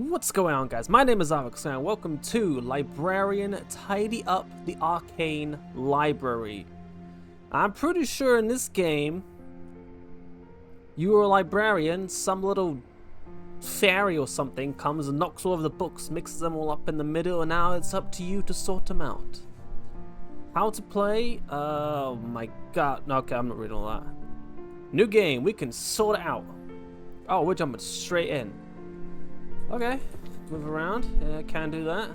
What's going on, guys? My name is Alex and welcome to Librarian Tidy Up the Arcane Library. I'm pretty sure in this game you are a librarian, some little fairy or something comes and knocks all over the books, mixes them all up in the middle, and now it's up to you to sort them out. How to play? Oh my god. No, okay, I'm not reading all that. New game, we can sort it out. Oh, we're jumping straight in. Okay, move around. Yeah, can do that.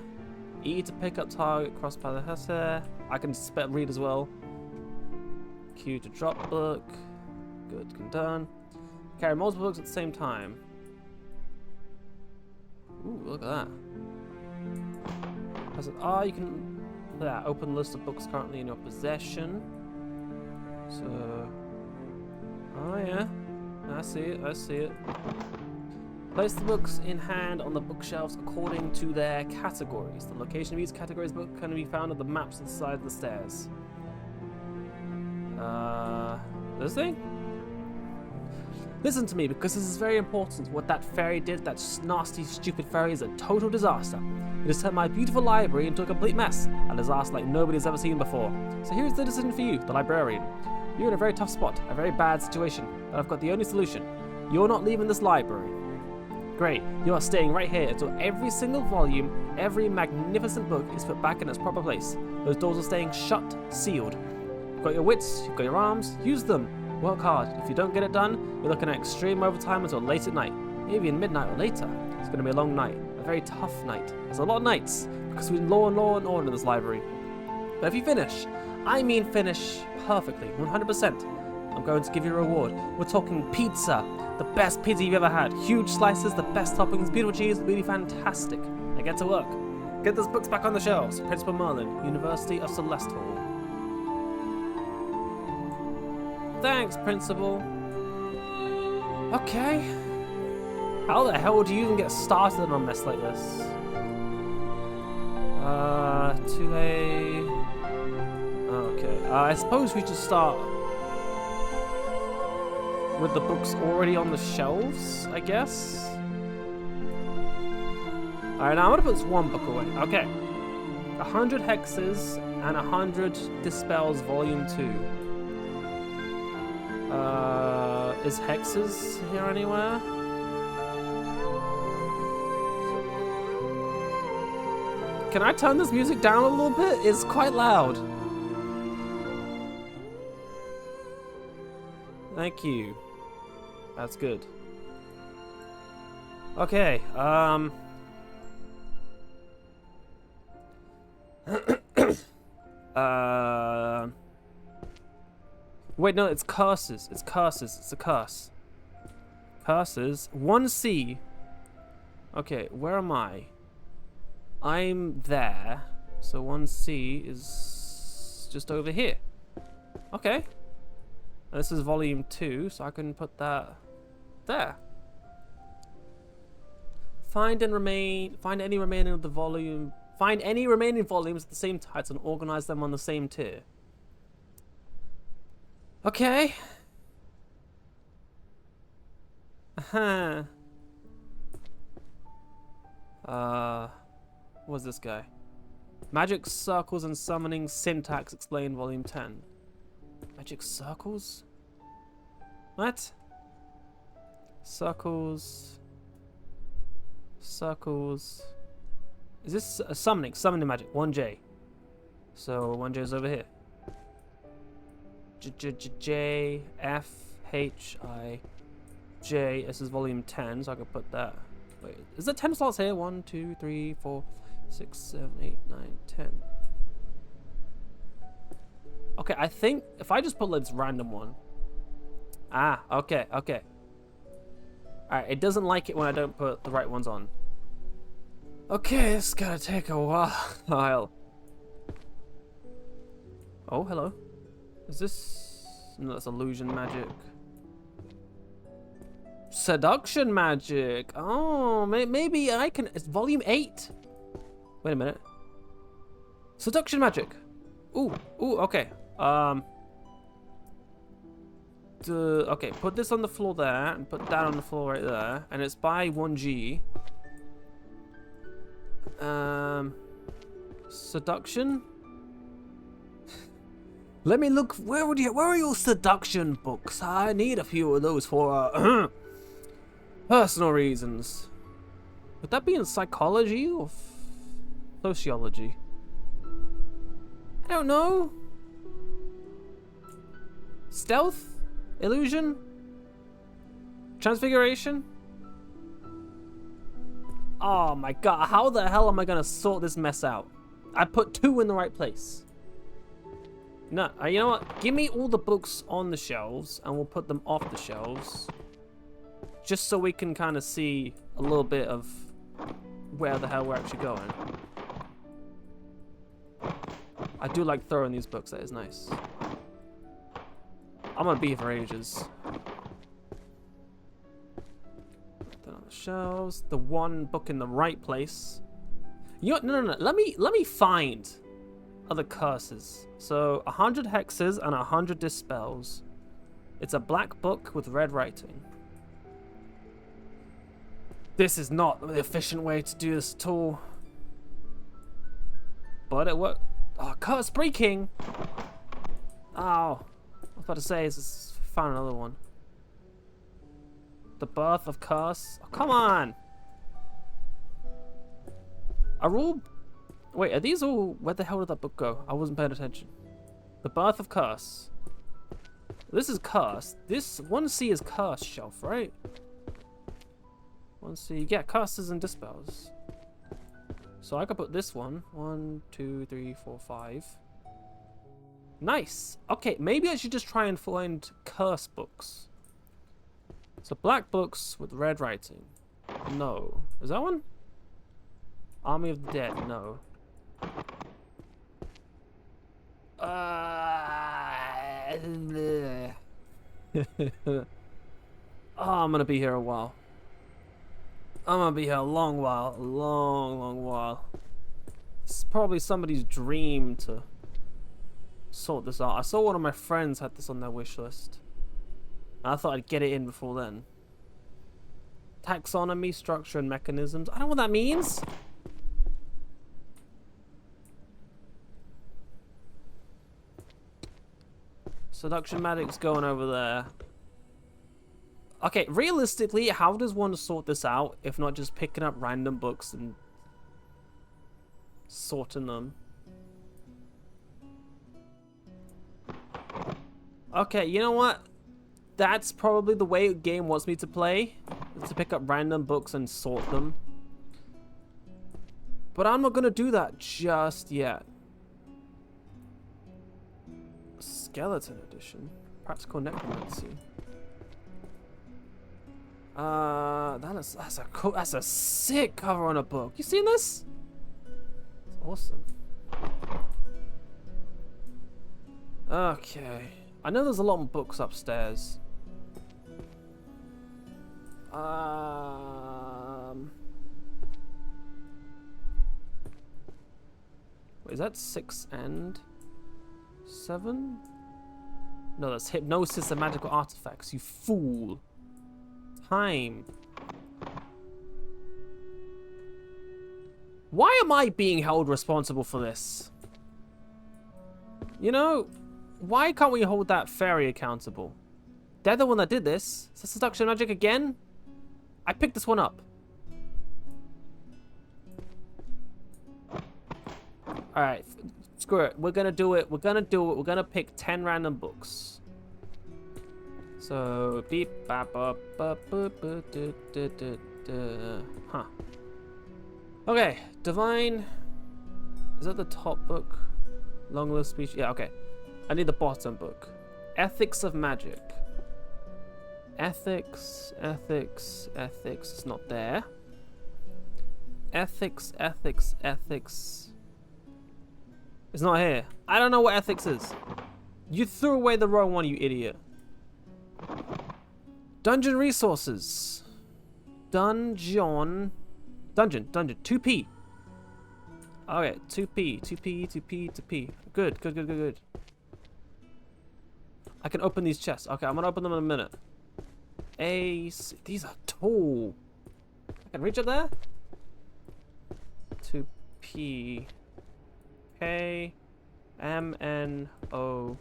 E to pick up target, cross by the hair. I can read as well. Q to drop book. Good, done. Carry multiple books at the same time. Ooh, look at that. Press R, you can open list of books currently in your possession. So, oh yeah, I see it. Place the books in hand on the bookshelves according to their categories. The location of each category's book can be found on the maps on the side of the stairs. This thing? Listen to me, because this is very important. What that fairy did, that nasty, stupid fairy, is a total disaster. It has turned my beautiful library into a complete mess, a disaster like nobody's ever seen before. So here's the decision for you, the librarian. You're in a very tough spot, a very bad situation, but I've got the only solution. You're not leaving this library. Great, you are staying right here until every single volume, every magnificent book is put back in its proper place. Those doors are staying shut, sealed. You've got your wits, you've got your arms, use them. Work hard. If you don't get it done, you're looking at extreme overtime until late at night. Maybe in midnight or later. It's going to be a long night, a very tough night. There's a lot of nights, because we law and order in this library. But if you finish, I mean finish perfectly, 100%. I'm going to give you a reward. We're talking pizza. The best pizza you've ever had. Huge slices, the best toppings, beautiful cheese, really fantastic. Now get to work. Get those books back on the shelves. Principal Merlin, University of Celestial. Thanks, Principal. Okay. How the hell do you even get started on a mess like this? 2A. Okay. I suppose we should start with the books already on the shelves, I guess. Alright, now I'm gonna put this one book away. Okay. 100 Hexes and 100 Dispels Volume 2. Is Hexes here anywhere? Can I turn this music down a little bit? It's quite loud. Thank you. That's good. Okay, wait, no, it's curses. It's curses. It's a curse. Curses. 1C. Okay, where am I? I'm there. So 1C is just over here. Okay. And this is volume 2, so I can put that there. Find any remaining of the volume. Find any remaining volumes at the same title and organize them on the same tier. Okay. What's this guy? Magic Circles and Summoning Syntax Explained, Volume 10. Magic Circles? What? Circles. Is this a summoning? Summoning magic. 1J. So 1J is over here. J, F, H, I, J. This is volume 10, so I can put that. Wait, is there 10 slots here? 1, 2, 3, 4, 6, 7, 8, 9, 10. Okay, I think if I just put this random one. Ah, okay. Alright, it doesn't like it when I don't put the right ones on. Okay, it's gonna take a while. Oh, hello. Is this... No, that's illusion magic. Seduction magic. Oh, maybe I can... It's volume 8. Wait a minute. Seduction magic. Ooh, okay. Okay, put this on the floor there, and put that on the floor right there, and it's by 1G. Seduction? Let me look. Where are your seduction books? I need a few of those for personal reasons. Would that be in psychology or sociology? I don't know. Stealth? Illusion? Transfiguration? Oh my god, how the hell am I gonna sort this mess out? I put 2 in the right place. No, you know what? Give me all the books on the shelves and we'll put them off the shelves. Just so we can kind of see a little bit of where the hell we're actually going. I do like throwing these books, that is nice. I'm gonna be here for ages. Put that on the shelves. The one book in the right place. You know, no. Let me find other curses. So 100 hexes and 100 dispels. It's a black book with red writing. This is not the efficient way to do this at all. But it worked. Oh, curse breaking. Oh, I was about to say, is found another one. The birth of curse. Oh, come on. Are all... Wait, are these all... Where the hell did that book go? I wasn't paying attention. The birth of curse. This is curse. This 1C is curse shelf, right? 1C. Yeah, curses and dispels. So I could put this one. 1, 2, 3, 4, 5. Nice. Okay, maybe I should just try and find curse books. So black books with red writing. No. Is that one? Army of the Dead. No. Oh, I'm gonna be here a while. I'm gonna be here a long while. A long while. It's probably somebody's dream to sort this out. I saw one of my friends had this on their wish list. I thought I'd get it in before then. Taxonomy, structure, and mechanisms. I don't know what that means. Seduction magic's going over there. Okay, realistically, how does one sort this out if not just picking up random books and sorting them? Okay, you know what? That's probably the way a game wants me to play, is to pick up random books and sort them. But I'm not gonna do that just yet. Skeleton edition, practical necromancy. That's a sick cover on a book. You seen this? It's awesome. Okay, I know there's a lot more books upstairs. Wait, is that 6 and 7? No, that's hypnosis and magical artifacts, you fool. Time. Why am I being held responsible for this? You know, why can't we hold that fairy accountable? They're the one that did this. Is that seduction magic again? I picked this one up. Alright, screw it. We're gonna do it. We're gonna pick 10 random books. So beep bop bop bop huh. Okay, divine. Is that the top book? Long lived speech. Yeah, okay. I need the bottom book. Ethics of Magic. Ethics. It's not there. Ethics. It's not here. I don't know what ethics is. You threw away the wrong one, you idiot. Dungeon resources. Dungeon. 2P. Okay, 2P. Good. I can open these chests. Okay, I'm gonna open them in a minute. These are tall. I can reach up there. 2 P K M N O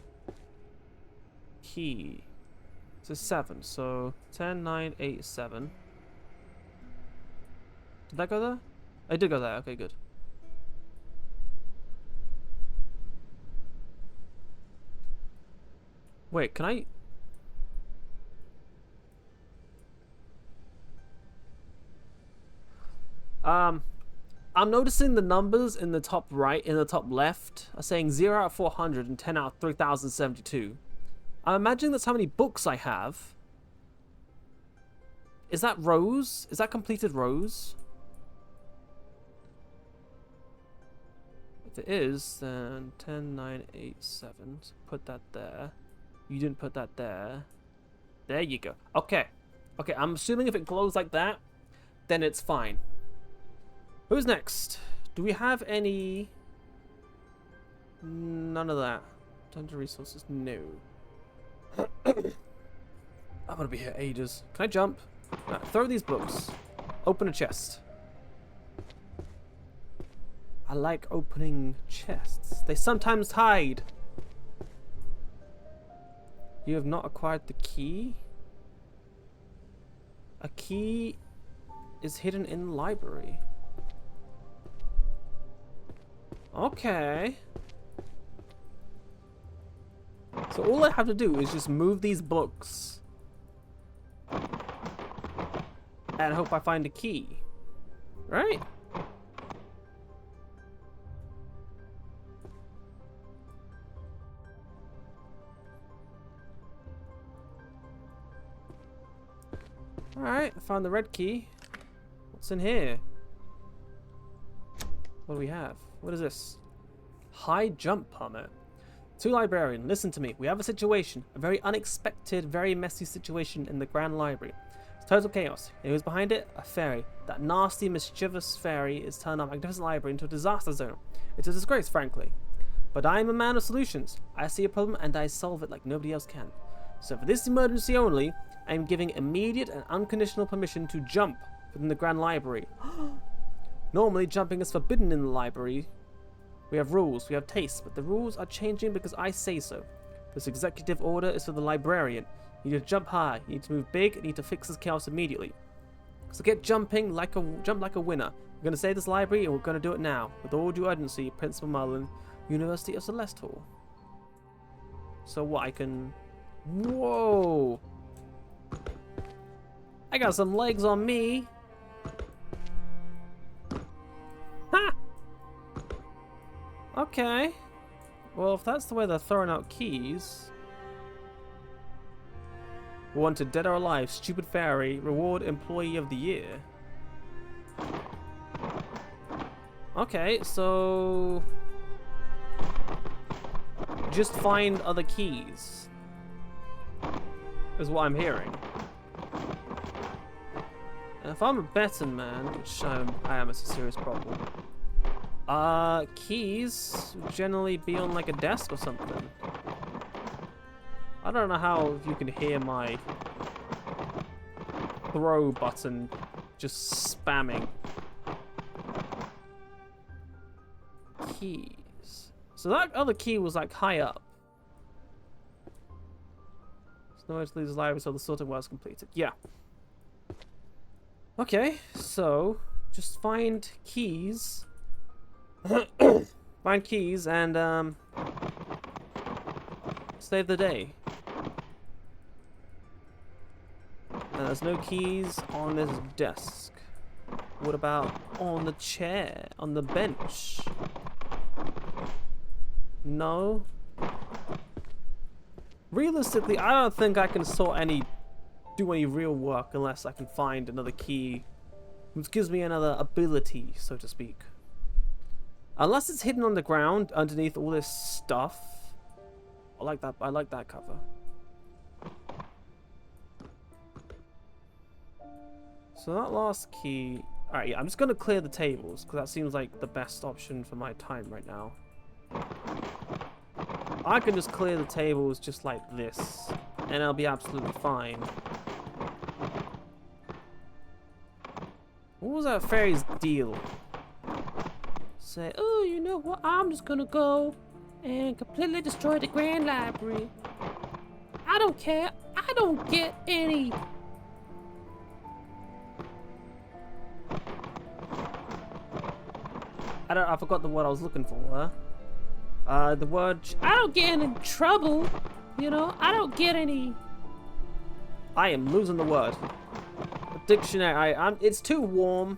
key. It's a 7, so 10, 9, 8, 7. Did that go there? I did go there. Okay, good. Wait, can I? I'm noticing the numbers in the top right, in the top left, are saying 0 out of 400 and 10 out of 3072. I'm imagining that's how many books I have. Is that rows? Is that completed rows? If it is, then 10, 9, 8, 7. So put that there. You didn't put that there. There you go. Okay. Okay, I'm assuming if it glows like that, then it's fine. Who's next? Do we have any? None of that. Tons resources. No. I'm gonna be here ages. Can I jump? Right, throw these books. Open a chest. I like opening chests. They sometimes hide. You have not acquired the key? A key is hidden in the library. Okay. So all I have to do is just move these books and hope I find a key. Right? Alright, I found the red key. What's in here? What do we have? What is this? High jump permit. To librarian, listen to me. We have a situation. A very unexpected, very messy situation in the Grand Library. It's total chaos. And who's behind it? A fairy. That nasty, mischievous fairy is turned our magnificent library into a disaster zone. It's a disgrace, frankly. But I am a man of solutions. I see a problem and I solve it like nobody else can. So for this emergency only, I am giving immediate and unconditional permission to jump within the Grand Library. Normally, jumping is forbidden in the library. We have rules, we have tastes, but the rules are changing because I say so. This executive order is for the librarian. You need to jump high, you need to move big, you need to fix this chaos immediately. So get jumping like jump like a winner. We're going to save this library and we're going to do it now. With all due urgency, Principal Merlin, University of Celestial. So what, I can... Whoa! I got some legs on me! Ha! Okay. Well, if that's the way they're throwing out keys... Wanted dead or alive, stupid fairy, reward employee of the year. Okay, so... Just find other keys. Is what I'm hearing. And if I'm a betting man, which I am, it's a serious problem. Keys would generally be on like a desk or something. I don't know how you can hear my throw button just spamming. Keys. So that other key was like high up. There's no way to leave the library until the sorting was completed. Yeah. Okay, so just find keys. Find keys and save the day. And there's no keys on this desk. What about on the chair, on the bench? No. Realistically, I don't think I can do any real work unless I can find another key, which gives me another ability, so to speak. Unless it's hidden on the ground underneath all this stuff. I like that cover. So that last key... Alright, yeah, I'm just going to clear the tables, because that seems like the best option for my time right now. I can just clear the tables just like this, and I'll be absolutely fine. What was that fairy's deal? say, oh, you know what? I'm just gonna go and completely destroy the Grand Library. I don't care. I don't get any. I forgot the word I was looking for. The word. I don't get in trouble. You know, I don't get any. I am losing the word. The dictionary. It's too warm.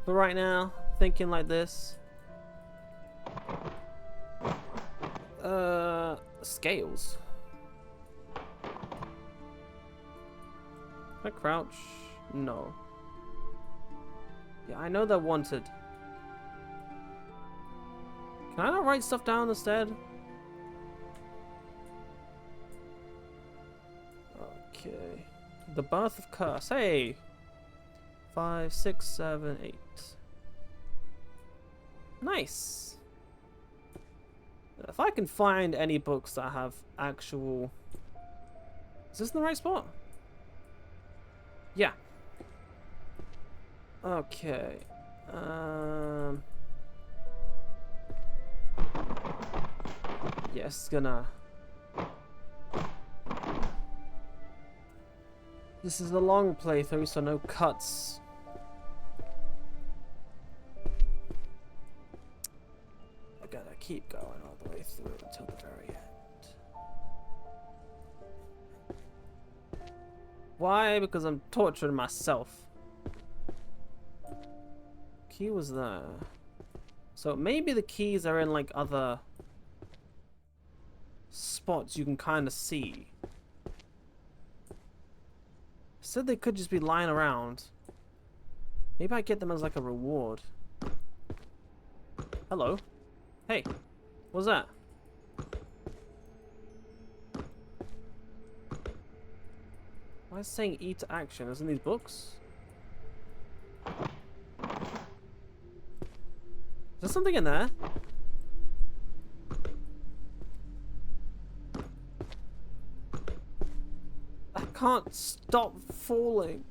But right now, thinking like this. Scales. Can I crouch? No. Yeah, I know they're wanted. Can I not write stuff down instead? Okay. The birth of curse. Hey! 5, 6, 7, 8. Nice! If I can find any books that have actual... Is this in the right spot? Yeah. Okay. Yes, gonna... This is a long playthrough, so no cuts. I gotta keep going all the way through until the very end. Why? Because I'm torturing myself. Key was there. So maybe the keys are in like other spots you can kind of see. Said they could just be lying around. Maybe I get them as like a reward. Hello. Hey. What's that? Why is it saying E to action? Isn't these books? Is there something in there? I can't stop falling.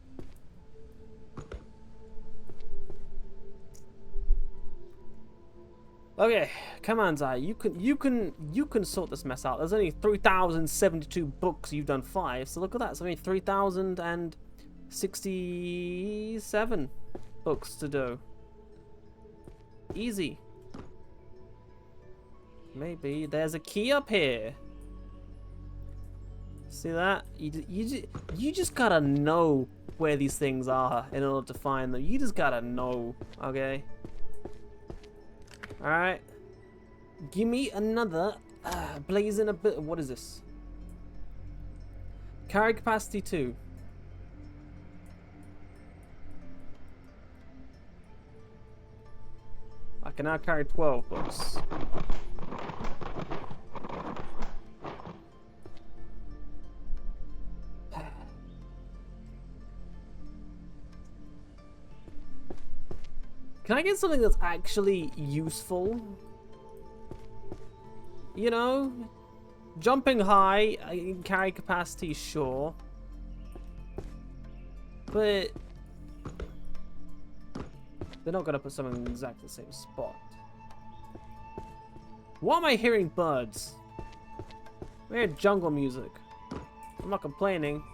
Okay, come on, Zai. You can sort this mess out. There's only 3,072 books. You've done 5, so look at that. It's only 3,067 books to do. Easy. Maybe there's a key up here. See that? You just gotta know where these things are in order to find them. You just gotta know, okay? Alright. Give me another blazing a bit. What is this? Carry capacity 2. I can now carry 12 books. Can I get something that's actually useful? You know? Jumping high, I can carry capacity, sure. But... they're not gonna put something in exactly the same spot. Why am I hearing birds? I hear jungle music. I'm not complaining.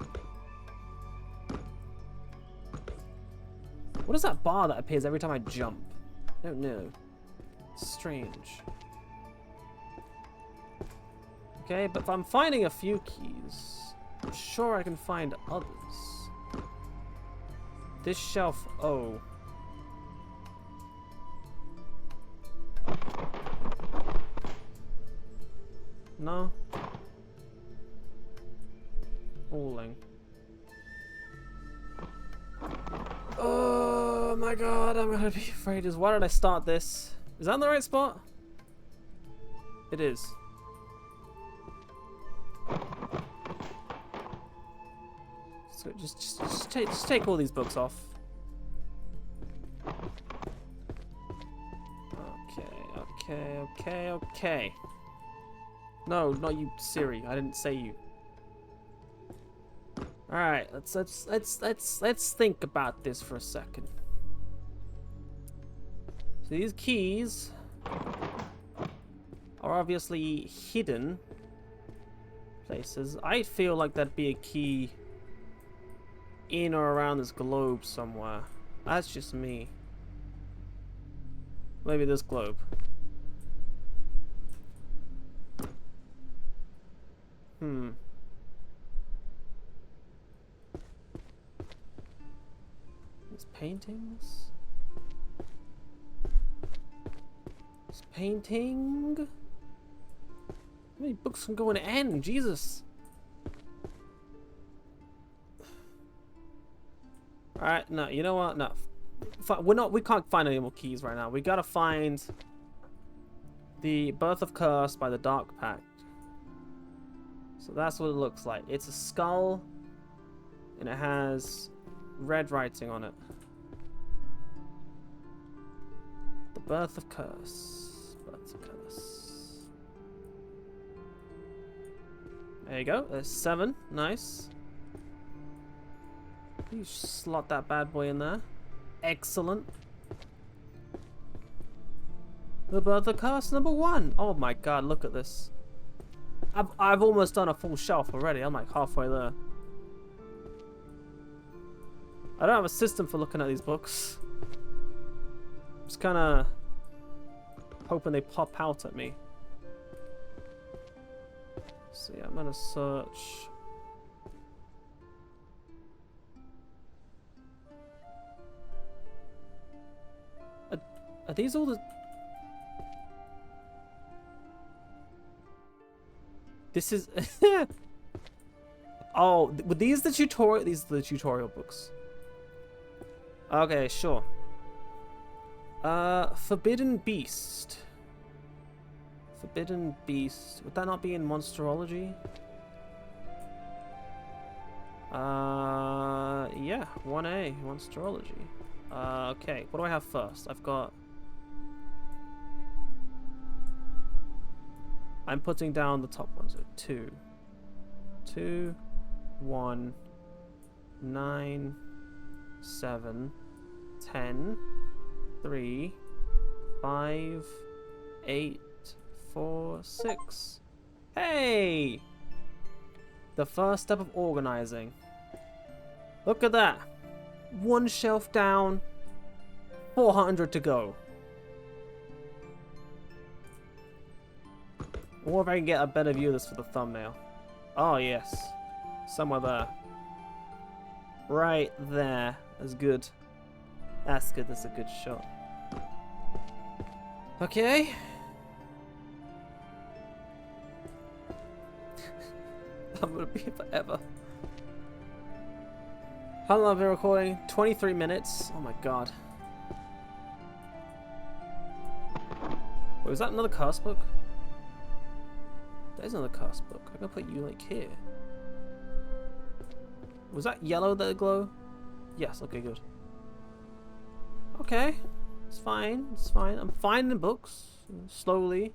What is that bar that appears every time I jump? I don't know. It's strange. Okay, but if I'm finding a few keys, I'm sure I can find others. This shelf, oh. No? Falling. Oh my god, I'm gonna be afraid. Why did I start this? Is that in the right spot? It is. So just take all these books off. Okay. No, not you, Siri. I didn't say you. All right, let's think about this for a second. So these keys are obviously hidden places. I feel like that'd be a key in or around this globe somewhere. That's just me. Maybe this globe. These paintings. This painting. How many books can go in N? Jesus. Alright, no, you know what? No. We can't find any more keys right now. We gotta find the Birth of Curse by the Dark Pact. So that's what it looks like. It's a skull, and it has red writing on it. The Birth of Curse. Birth of Curse. There you go. There's 7. Nice. You slot that bad boy in there. Excellent. The Birth of Curse number 1. Oh my god, look at this. I've almost done a full shelf already. I'm like halfway there. I don't have a system for looking at these books. Just kind of hoping they pop out at me. So yeah, I'm gonna search. Are these all the... This is... Oh, were these the tutorial? These are the tutorial books. Okay, sure. Forbidden Beast. Forbidden Beast. Would that not be in Monsterology? Yeah, 1A, Monsterology. Okay, what do I have first? I've got... I'm putting down the top ones. 2, 2, 1, 9, 7, 10, 3, 5, 8, 4, 6. Hey! The first step of organizing. Look at that. 1 shelf down, 400 to go. Or if I can get a better view of this for the thumbnail. Oh, yes. Somewhere there. Right there. That's good. That's good. That's a good shot. Okay. I'm gonna be here forever. How long have I been recording? 23 minutes. Oh my god. Wait, was that another curse book? There's another curse book. I'm gonna put you like here. Was that yellow that glow? Yes, okay, good. Okay. It's fine. It's fine. I'm finding books. Slowly.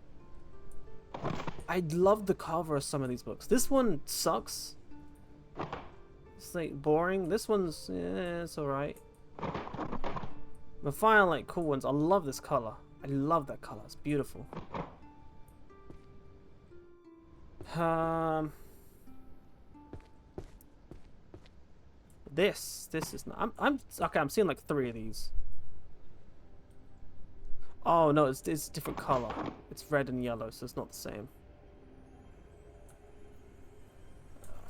I love the cover of some of these books. This one sucks. It's like boring. This one's it's alright. I'm finding like cool ones. I love this color. I love that color. It's beautiful. This is not. I'm okay. I'm seeing like 3 of these. Oh no, it's a different color. It's red and yellow, so it's not the same.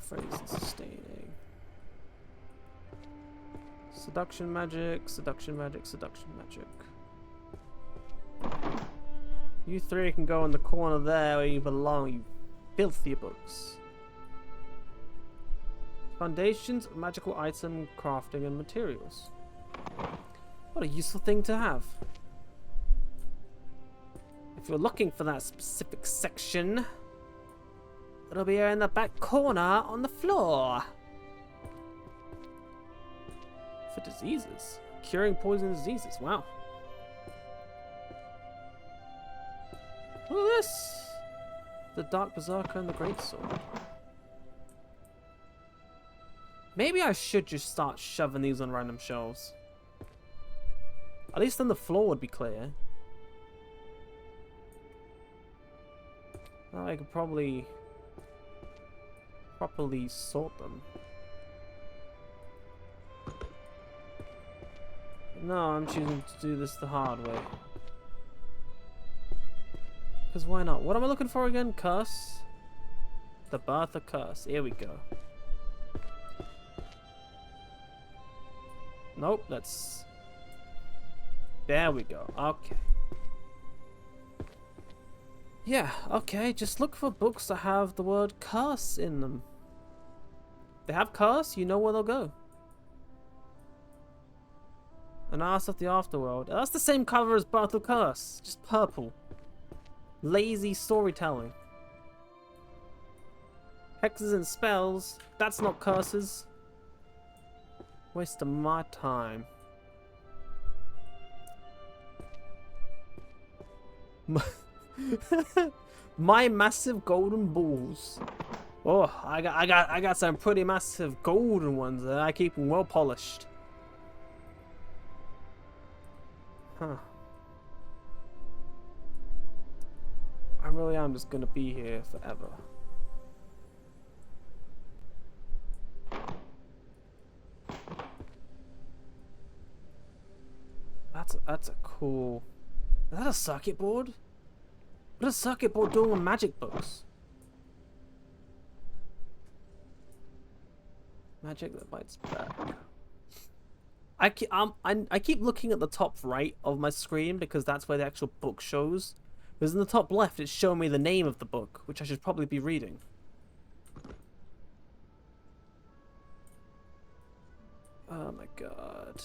Phrase and sustaining. Seduction magic, seduction magic, seduction magic. You 3 can go in the corner there where you belong, you filthy books. Foundations, magical item, crafting, and materials. What a useful thing to have. If you're looking for that specific section, it'll be here in the back corner on the floor. For diseases. Curing poison diseases. Wow. Look at this. The Dark Berserker and the Great Sword. Maybe I should just start shoving these on random shelves. At least then the floor would be clear. I could probably properly sort them. No, I'm choosing to do this the hard way. Because why not? What am I looking for again? Curse? The birth of curse. Here we go. Nope, that's... There we go. Okay. Yeah, okay. Just look for books that have the word curse in them. If they have curse, you know where they'll go. An Ass of the Afterworld. That's the same cover as Birth of Curse. Just purple. Lazy storytelling. Hexes and spells. That's not curses. Waste of my time. My massive golden balls. Oh, I got some pretty massive golden ones that I keep them well polished. Huh. I really am just gonna be here forever. That's a cool... Is that a circuit board? What is a circuit board doing with magic books? Magic that bites back. I keep looking at the top right of my screen because that's where the actual book shows. Because in the top left, it's showing me the name of the book, which I should probably be reading. Oh my god.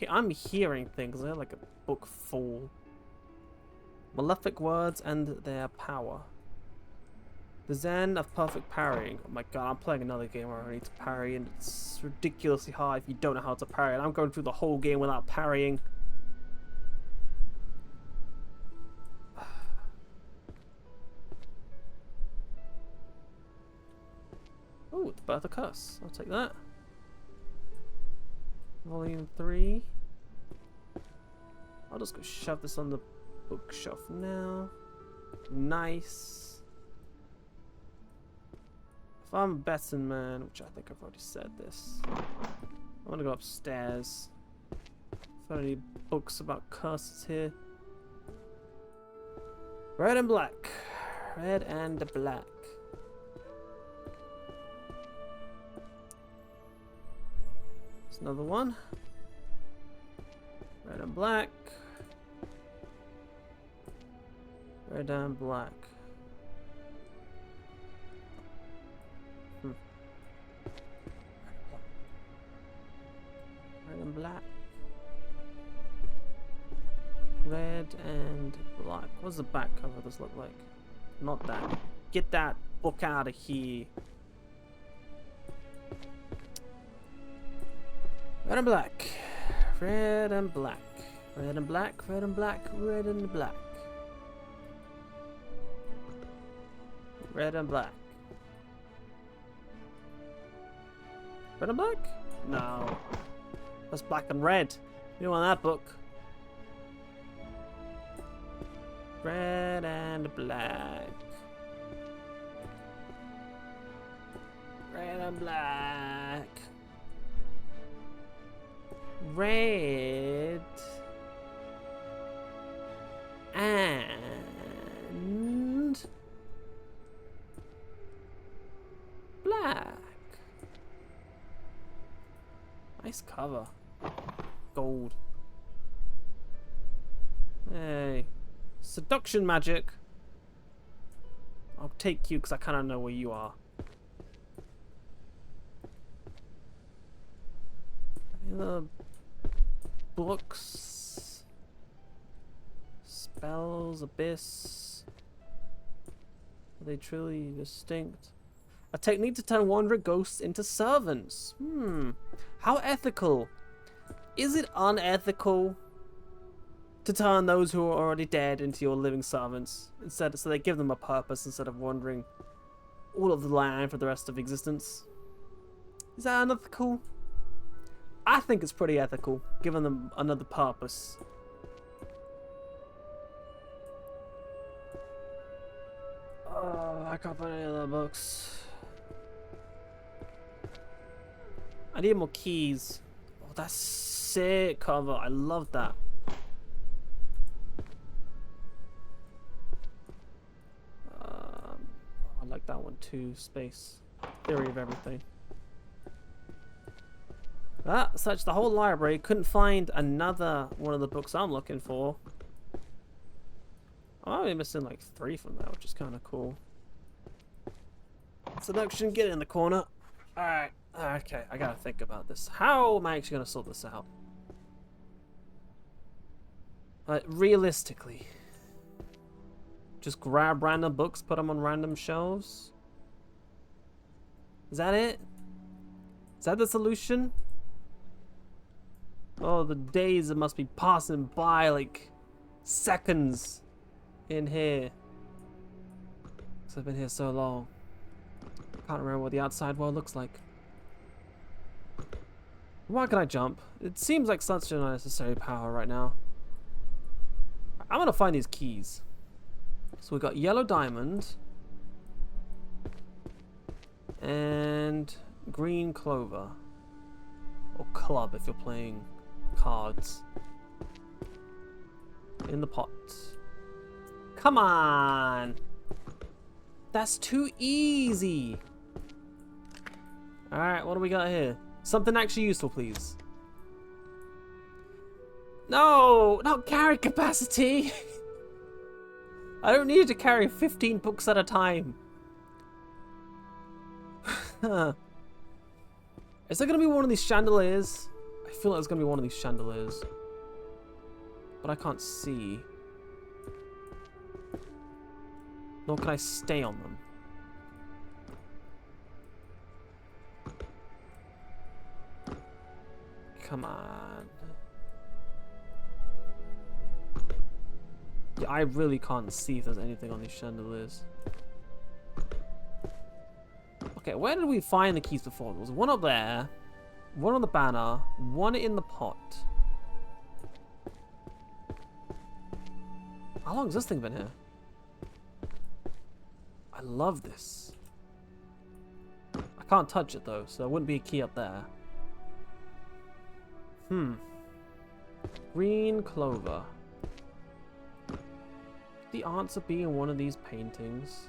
I'm hearing things. They're like a book full. Malefic words and their power. The Zen of perfect parrying. Oh my god, I'm playing another game where I need to parry, and it's ridiculously hard if you don't know how to parry. And I'm going through the whole game without parrying. Oh, the Birth of Curse. I'll take that. Volume 3. I'll just go shove this on the bookshelf now. Nice. If I'm a betting man, which I think I've already said this, I'm gonna go upstairs. Find any books about curses here. Red and black. Red and black. There's another one. Red and black. Red and black. Red and black. Red and black. What's the back cover of this look like? Not that. Get that book out of here. Red and black. Red and black. Red and black. Red and black. Red and black. Red and black. Red and black? No. That's black and red. You don't want that book. Red and black. Red and black. Red and black. Nice cover. Gold. Hey. Seduction magic. I'll take you because I kind of know where you are. Any other books? Spells, abyss. Are they truly distinct? A technique to turn wandering ghosts into servants. How ethical? Is it unethical to turn those who are already dead into your living servants instead, so they give them a purpose instead of wandering all of the land for the rest of existence? Is that unethical? I think it's pretty ethical, giving them another purpose. can't find any other books. I need more keys. Oh, that's sick cover. I love that. I like that one too. Space. Theory of everything. Searched the whole library. Couldn't find another one of the books I'm looking for. I'm only missing like 3 from that, which is kind of cool. Seduction, get in the corner. Alright. Okay, I gotta think about this. How am I actually gonna sort this out? Realistically. Just grab random books, put them on random shelves? Is that it? Is that the solution? Oh, the days that must be passing by like seconds in here. Because I've been here so long. Can't remember what the outside world looks like. Why can I jump? It seems like such an unnecessary power right now. I'm gonna find these keys. So we got yellow diamond and green clover, or club if you're playing cards. In the pot. Come on! That's too easy! Alright, what do we got here? Something actually useful, please. No! Not carry capacity! I don't need to carry 15 books at a time. Is there gonna be one of these chandeliers? I feel like it's gonna be one of these chandeliers. But I can't see. Nor can I stay on them. Come on. Yeah, I really can't see if there's anything on these chandeliers. Okay, where did we find the keys before? There was one up there, one on the banner, one in the pot. How long has this thing been here? I love this. I can't touch it though, so there wouldn't be a key up there. Green clover. The answer be in one of these paintings.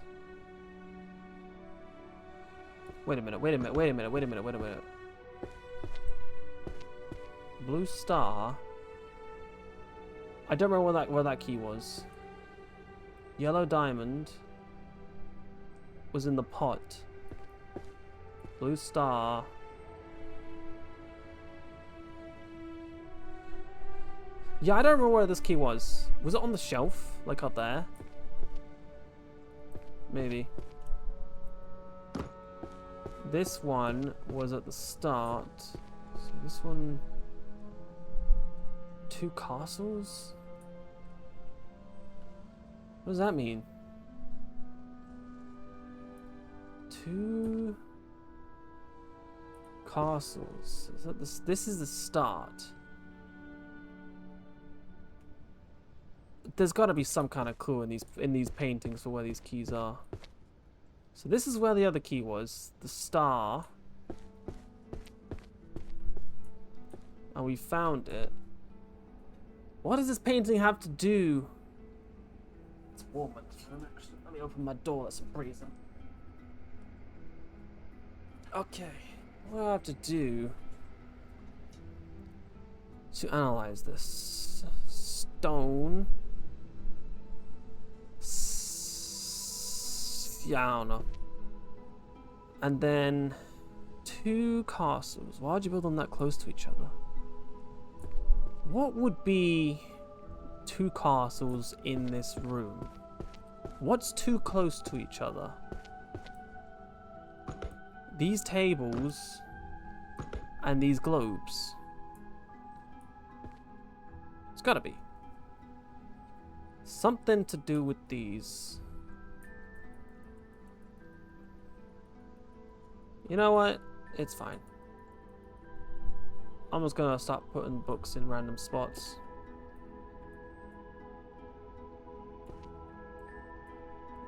Wait a minute, wait a minute, wait a minute, wait a minute, wait a minute. Blue star. I don't remember where that key was. Yellow diamond was in the pot. Blue star. Yeah, I don't remember where this key was. Was it on the shelf? Like up there? Maybe. This one was at the start. So this one... 2 castles? What does that mean? 2 castles. Is that this is the start. There's got to be some kind of clue in these paintings for where these keys are. So this is where the other key was, the star. And we found it. What does this painting have to do? It's warm in this room, actually. Let me open my door, let some breeze in. Okay, what do I have to do to analyze this? Stone. Yeah, I don't know. And then 2 castles. Why would you build them that close to each other? What would be 2 castles in this room? What's too close to each other? These tables and these globes. It's gotta be. Something to do with these. You know what? It's fine. I'm just gonna start putting books in random spots.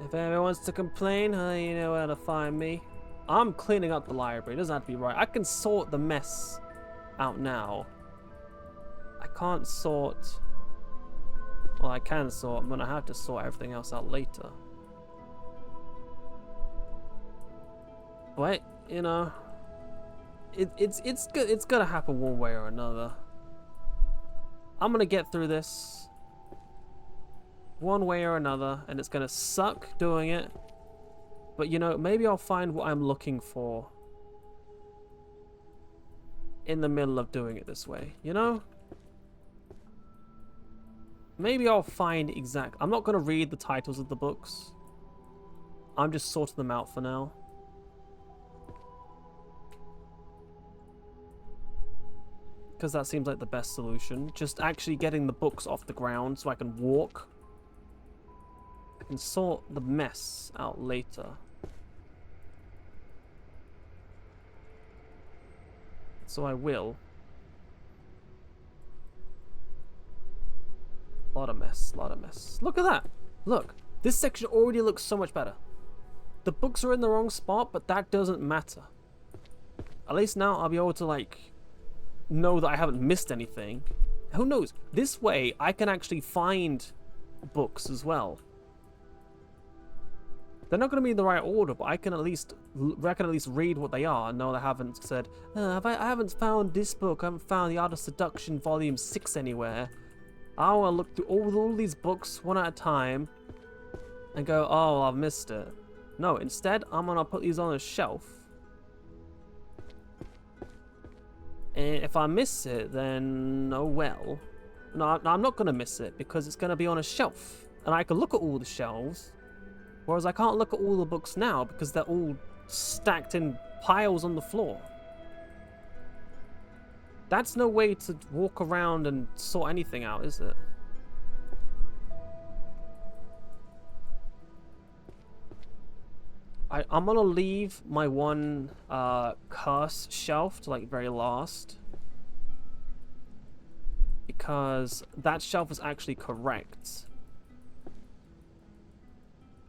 If anyone wants to complain, you know where to find me. I'm cleaning up the library. It doesn't have to be right. I can sort the mess out now. I can't sort... Well, I can sort. I'm going to have to sort everything else out later. But, you know... It's good. It's going to happen one way or another. I'm going to get through this one way or another, and it's going to suck doing it. But, you know, maybe I'll find what I'm looking for in the middle of doing it this way, you know? Maybe I'll find exact... I'm not going to read the titles of the books. I'm just sorting them out for now. Because that seems like the best solution. Just actually getting the books off the ground so I can walk. I can sort the mess out later. So I will. Lot of mess, lot of mess. Look at that. Look, this section already looks so much better. The books are in the wrong spot, but that doesn't matter. At least now I'll be able to, like, know that I haven't missed anything. Who knows? This way, I can actually find books as well. They're not going to be in the right order, but I can at least read what they are and know they haven't said, I haven't found this book, I haven't found The Art of Seduction Volume 6 anywhere. I want to look through all these books one at a time and go, oh, well, I've missed it. No, instead, I'm going to put these on a shelf. And if I miss it, then, oh well. No, I'm not going to miss it because it's going to be on a shelf. And I can look at all the shelves. Whereas I can't look at all the books now because they're all stacked in piles on the floor. That's no way to walk around and sort anything out, is it? I'm gonna leave my one curse shelf to like very last. Because that shelf is actually correct.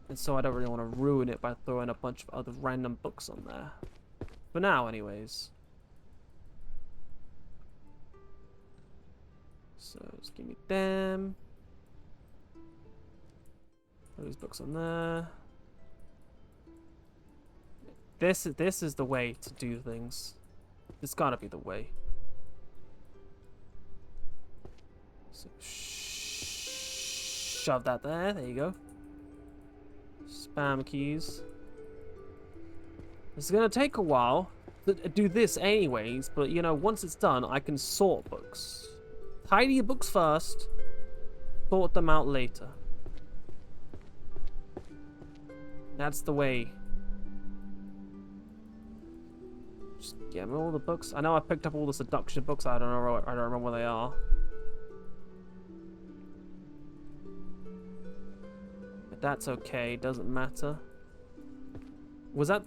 And so I don't really want to ruin it by throwing a bunch of other random books on there. For now, anyways. So, just give me them. Those books on there. This is the way to do things. It's gotta be the way. So, shove that there. There you go. Spam keys. It's gonna take a while to do this anyways, but you know, once it's done, I can sort books. Tidy your books first, sort them out later. That's the way. Just get me all the books. I know I picked up all the seduction books. I don't remember where they are. But that's okay. Doesn't matter. Was that?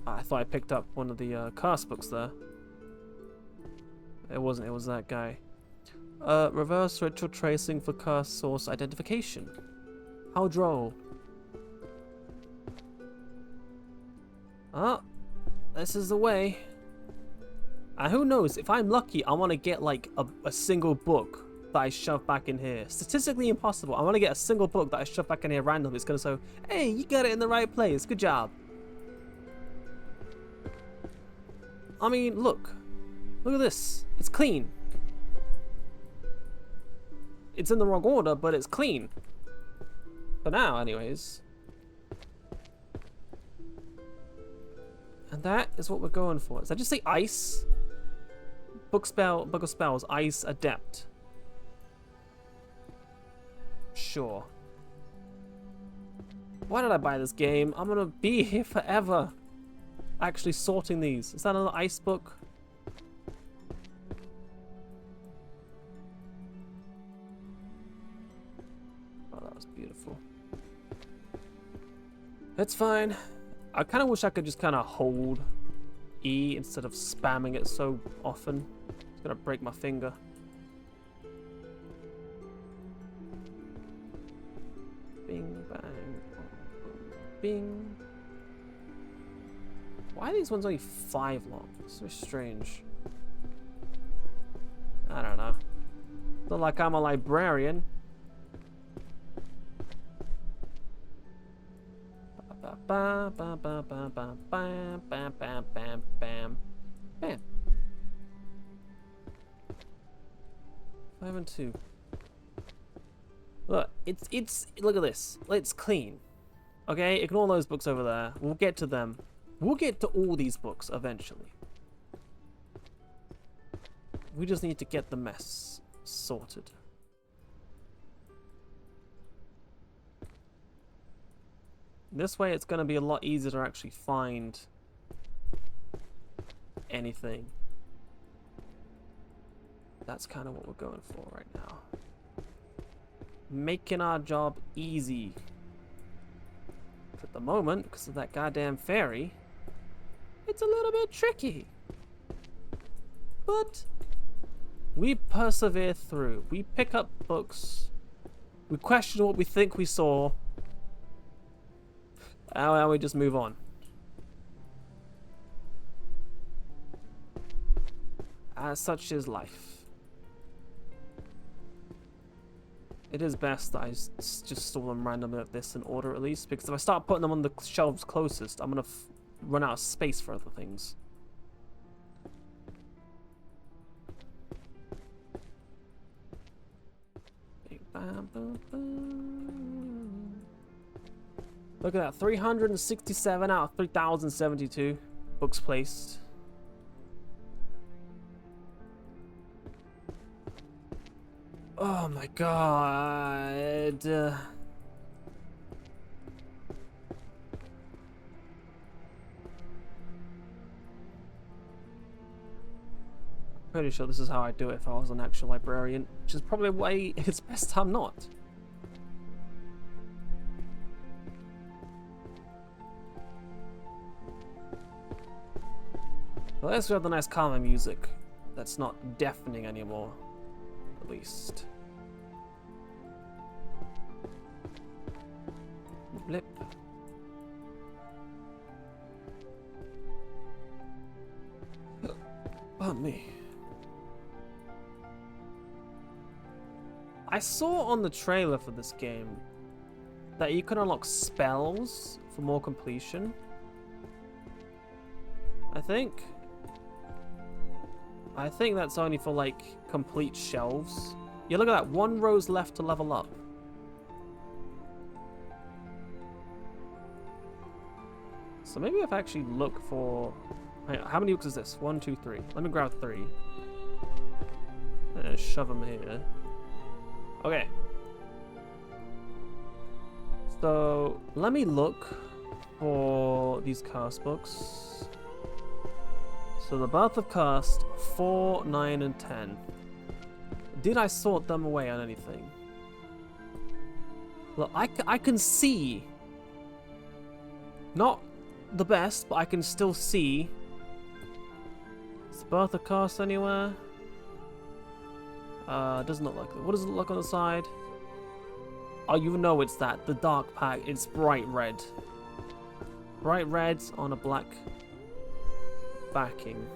I thought I picked up one of the curse books there. It wasn't. It was that guy. Reverse ritual tracing for curse source identification. How droll. Ah, this is the way. And who knows, if I'm lucky, I want to get like a single book that I shove back in here. Statistically impossible. I want to get a single book that I shove back in here randomly. It's going to say, hey, you got it in the right place. Good job. I mean, look. Look at this. It's clean. It's in the wrong order, but it's clean. For now, anyways. And that is what we're going for. Does that just say ice? Book of spells, ice adept. Sure. Why did I buy this game? I'm gonna be here forever. Actually sorting these. Is that another ice book? Oh, that was beautiful. It's fine. I kind of wish I could just kind of hold E instead of spamming it so often. It's gonna break my finger. Bing. Why are these ones only 5 long? It's so strange. I don't know. Not like I'm a librarian. Bam, bam, bam, bam, bam, bam, bam, bam, bam, bam, bam. 5 and 2. Look, it's look at this. It's clean. Okay, ignore those books over there. We'll get to them. We'll get to all these books eventually. We just need to get the mess sorted. This way it's going to be a lot easier to actually find anything. That's kind of what we're going for right now. Making our job easy. At the moment, because of that goddamn fairy, it's a little bit tricky. But we persevere through. We pick up books. We question what we think we saw. And we just move on. As such is life. It is best that I just store them randomly like this in order at least, because if I start putting them on the shelves closest, I'm gonna run out of space for other things. Look at that, 367 out of 3,072 books placed. Oh my god. Pretty sure this is how I do it if I was an actual librarian, which is probably why it's best I'm not. Well, let's have the nice calmer music that's not deafening anymore, at least. Blip. Pardon me. I saw on the trailer for this game that you can unlock spells for more completion. I think that's only for like complete shelves. Yeah, look at that. 1 row's left to level up. So maybe if I actually look for... How many books is this? 1, 2, 3. Let me grab 3. And shove them here. Okay. So let me look for these cast books. So the Birth of Cast, 4, 9, and 10. Did I sort them away on anything? Look, I can see. Not the best, but I can still see. Is the Birth of Cast anywhere? Doesn't look like it. What does it look on the side? Oh, you know it's that. The dark pack. It's bright red. Bright red on a black backing.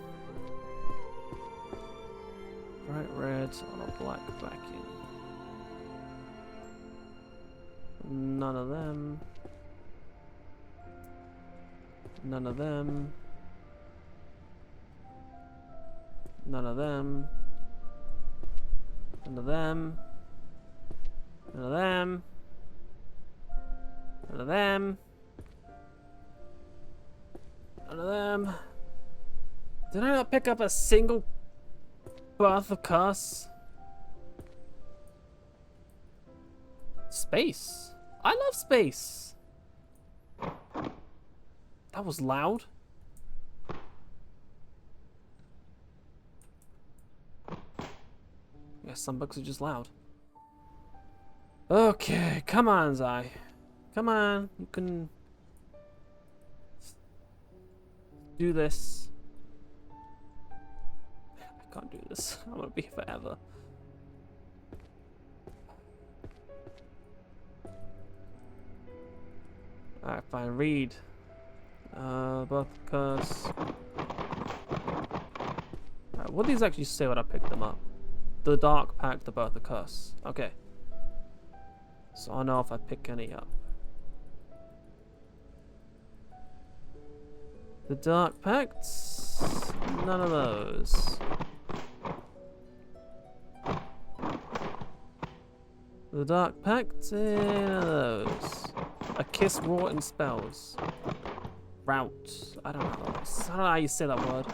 Bright red on a black backing. None of them. None of them. None of them. None of them. None of them. None of them. None of them. Did I not pick up a single Birth of Curse? Space. I love space. That was loud. Yeah, some books are just loud. Okay, come on, Zai. Come on, you can do this. I can't do this. I'm gonna be here forever. Alright, fine. Read. Both curse. Alright, what do these actually say when I pick them up? The Dark Pact, the Birth of Curse. Okay. So I know if I pick any up. The Dark Pact? None of those. The Dark Pact? None of those. A Kiss wrought in spells. Route. I don't know. I don't know how you say that word.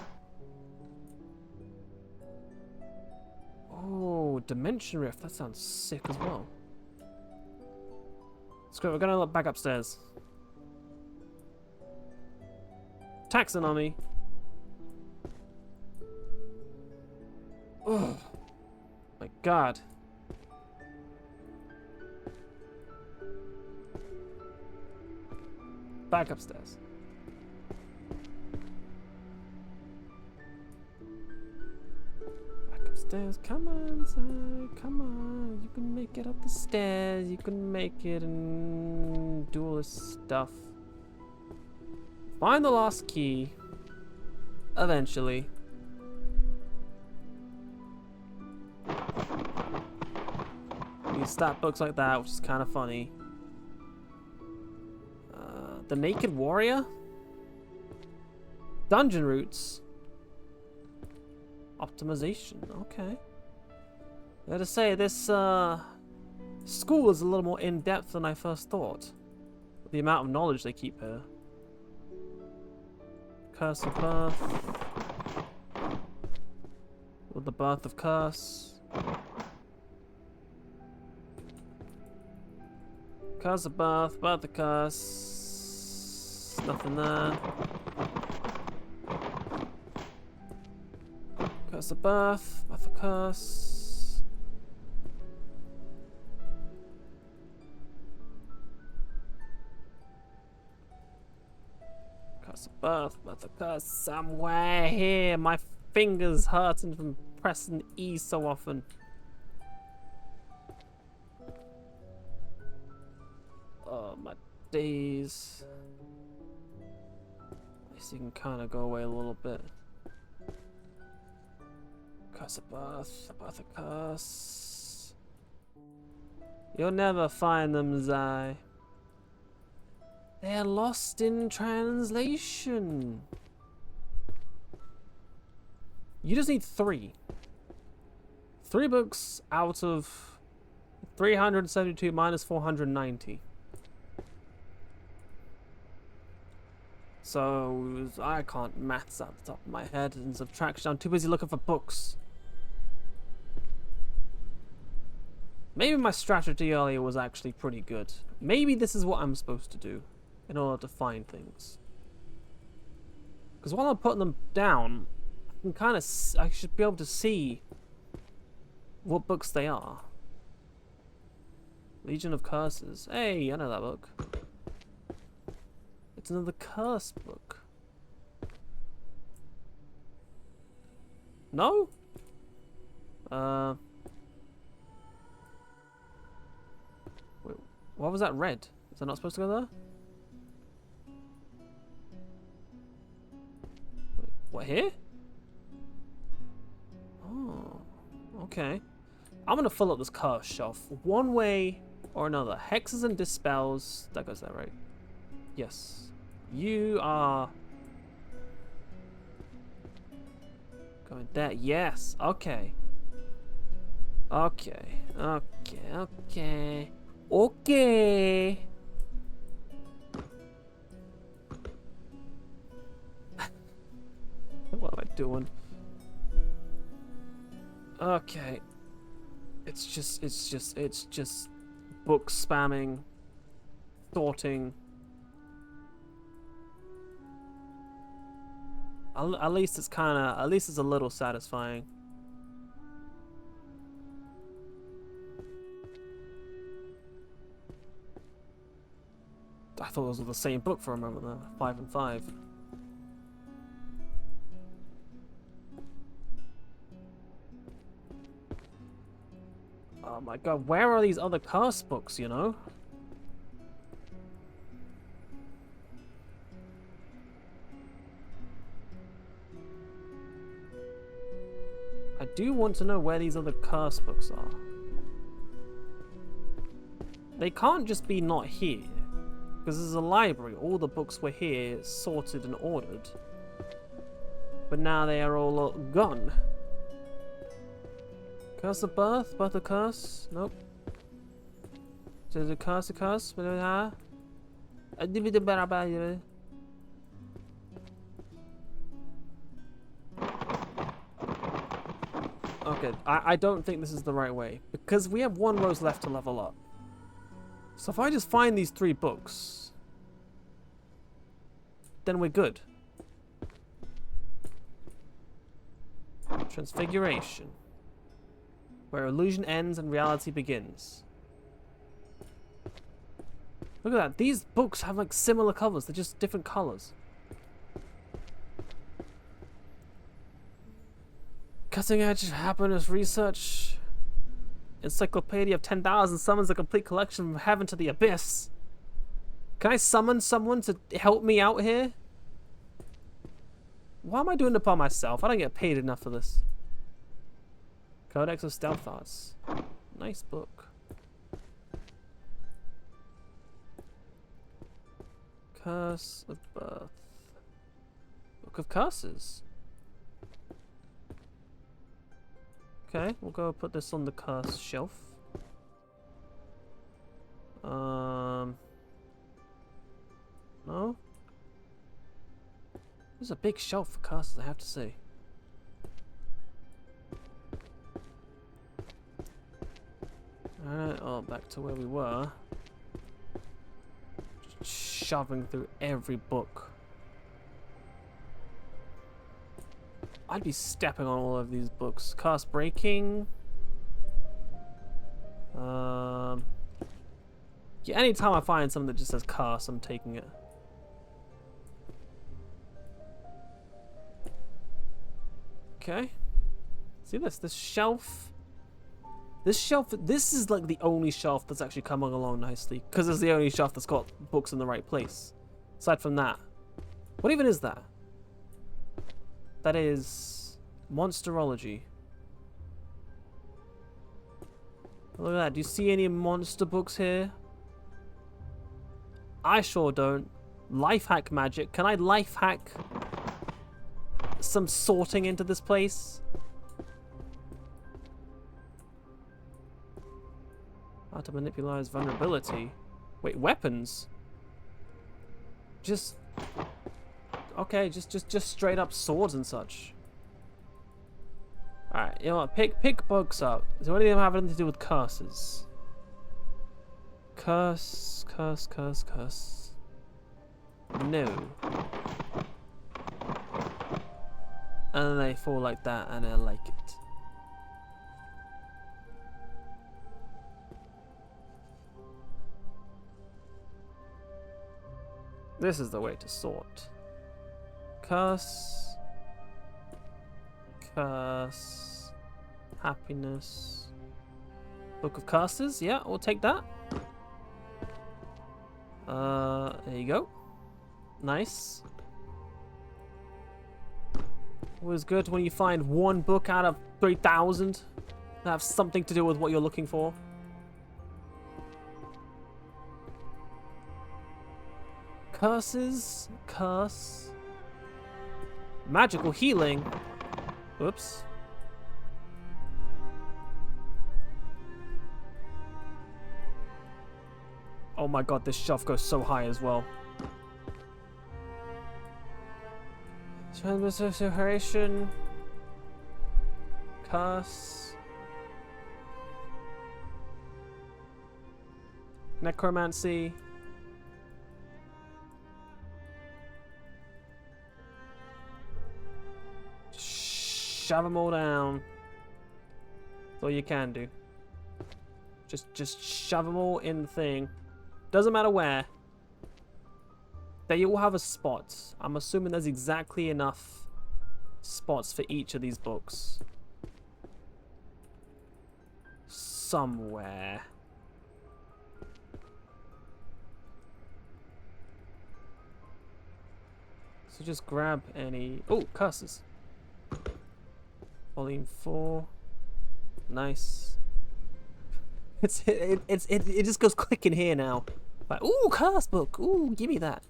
Oh, Dimension Rift. That sounds sick as well. Screw it, we're gonna look back upstairs. Taxonomy. Oh my god. Back upstairs. Back upstairs. Come on, Zai. Come on. You can make it up the stairs. You can make it and do all this stuff. Find the lost key. Eventually. These stat books like that, which is kind of funny. The Naked Warrior? Dungeon routes. Optimization, okay. I gotta say, this school is a little more in-depth than I first thought. The amount of knowledge they keep here. Curse of Birth. With the Birth of Curse. Curse of Birth, Birth of Curse. Nothing there. Curse of Birth, Birth of Curse. Curse of Birth, Birth of Curse, somewhere here. My fingers hurting from pressing E so often. Oh my days. At least you can kind of go away a little bit. Curse of Birth, Birth of Curse. You'll never find them, Zai. They're lost in translation. You just need 3. 3 books out of 372 minus 490. So I can't maths out the top of my head and subtraction. I'm too busy looking for books. Maybe my strategy earlier was actually pretty good. Maybe this is what I'm supposed to do in order to find things. Because while I'm putting them down, I can kind of, I should be able to see what books they are. Legion of Curses. Hey, I know that book. It's another curse book. No? Wait, why was that red? Is that not supposed to go there? Wait, what, here? Oh, okay. I'm gonna fill up this curse shelf one way or another. Hexes and dispels. That goes there, right? Yes. You are going there. Yes. Okay. Okay. Okay. Okay. Okay. What am I doing? Okay. It's just book spamming, sorting. At least it's a little satisfying. I thought those were the same book for a moment there. 5 and 5. Oh my god, where are these other curse books, you know? I do want to know where these other curse books are. They can't just be not here. Because there's a library. All the books were here, sorted and ordered. But now they are all gone. Curse of birth? Birth of curse? Nope. Is it a curse? A curse? Okay, I don't think this is the right way. Because we have 1 rose left to level up. So if I just find these 3 books, then we're good. Transfiguration. Where illusion ends and reality begins. Look at that. These books have like similar covers. They're just different colors. Cutting edge happiness research. Encyclopedia of 10,000 summons a complete collection from heaven to the abyss. Can I summon someone to help me out here? Why am I doing it by myself? I don't get paid enough for this. Codex of Stealth Arts. Nice book. Curse of Birth. Book of Curses. Okay, we'll go put this on the curse shelf. No? There's a big shelf for curses, I have to say. Alright, oh, back to where we were. Just shoving through every book. I'd be stepping on all of these books. Curse breaking. Yeah, anytime I find something that just says curse, I'm taking it. Okay. See this shelf. This is like the only shelf that's actually coming along nicely, because it's the only shelf that's got books in the right place. Aside from that, what even is that? That is monsterology. Look at that. Do you see any monster books here? I sure don't. Life hack magic. Can I life hack some sorting into this place? How to manipulate vulnerability. Wait, weapons? Just... Okay, just straight up swords and such. Alright, you know what? Pick books up. Is there anything having to do with curses? Curse. No. And then they fall like that, and I like it. This is the way to sort. Curse. Happiness. Book of Curses. Yeah, we'll take that. There you go. Nice. Always good when you find 1 book out of 3,000 that have something to do with what you're looking for. Curses. Curse. Magical healing. Oops. Oh my god, this shelf goes so high as well. Transfiguration. Curse. Necromancy. Shove them all down. That's all you can do. Just shove them all in the thing. Doesn't matter where. They all have a spot. I'm assuming there's exactly enough spots for each of these books. Somewhere. So just grab any... Oh, curses. Volume 4. Nice. It just goes quick in here now. Like, ooh, curse book. Ooh, give me that.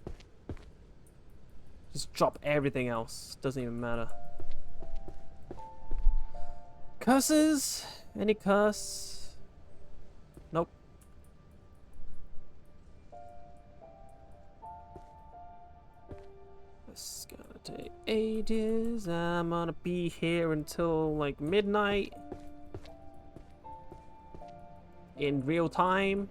Just drop everything else. Doesn't even matter. Curses? Any curse? Nope. It's gonna take ages. I'm gonna be here until like midnight. In real time.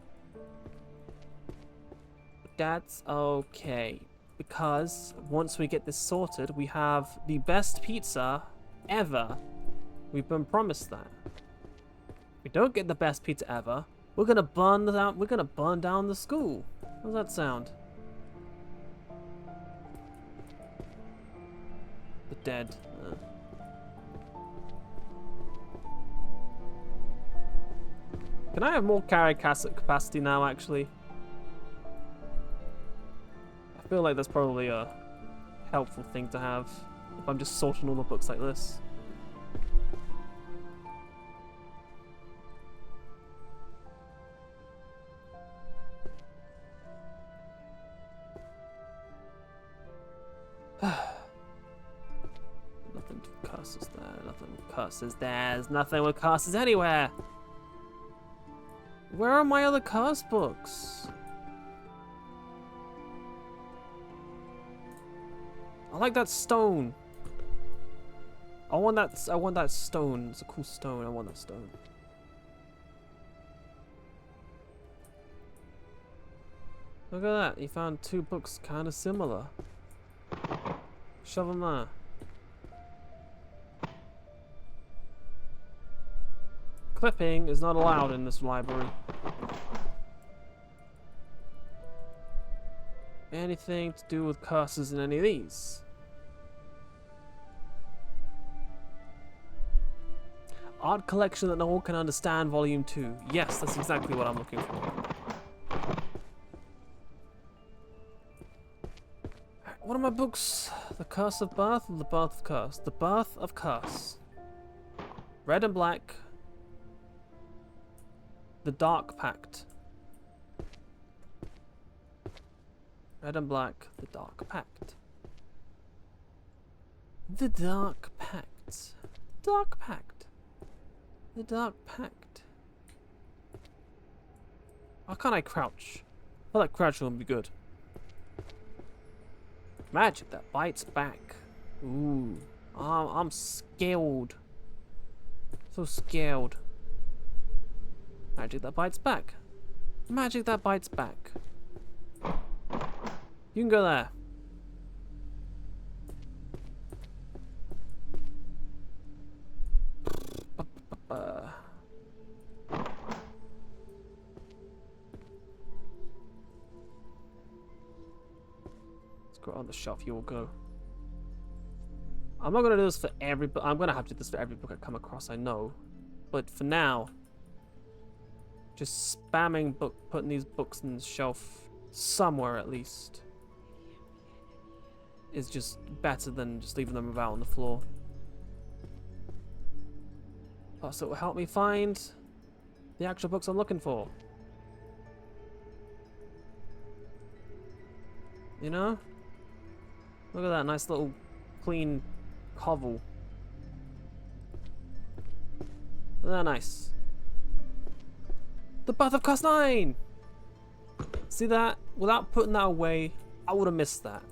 That's okay. Because once we get this sorted, we have the best pizza ever. We've been promised that. If we don't get the best pizza ever, we're gonna burn down. We're gonna burn down the school. How does that sound? The dead. Can I have more carry capacity now? Actually, I feel like that's probably a helpful thing to have if I'm just sorting all the books like this. Nothing with curses there, nothing with curses there, there's nothing with curses anywhere! Where are my other curse books? I like that stone. I want that stone. It's a cool stone. I want that stone. Look at that. You found 2 books kind of similar. Shove them there. Clipping is not allowed in this library. Anything to do with curses in any of these? Art collection that no one can understand, volume 2. Yes, that's exactly what I'm looking for. What are my books? The Curse of Birth or the Birth of Curse? The Birth of Curse. Red and Black. The Dark Pact. Red and Black, the Dark Pact. The Dark Pact. Dark Pact. The Dark Pact. Why can't I crouch? I feel like crouching would be good. Magic that bites back. Ooh. I'm scared. So scared. Magic that bites back. Magic that bites back. You can go there. Let's go on the shelf. You will go. I'm not gonna do this for every book. I'm gonna have to do this for every book I come across, I know. But for now, just spamming putting these books in the shelf somewhere at least is just better than just leaving them about on the floor. Plus, it will help me find the actual books I'm looking for. You know? Look at that nice little clean hovel. Isn't that nice? The Birth of Curse 9! See that? Without putting that away, I would have missed that.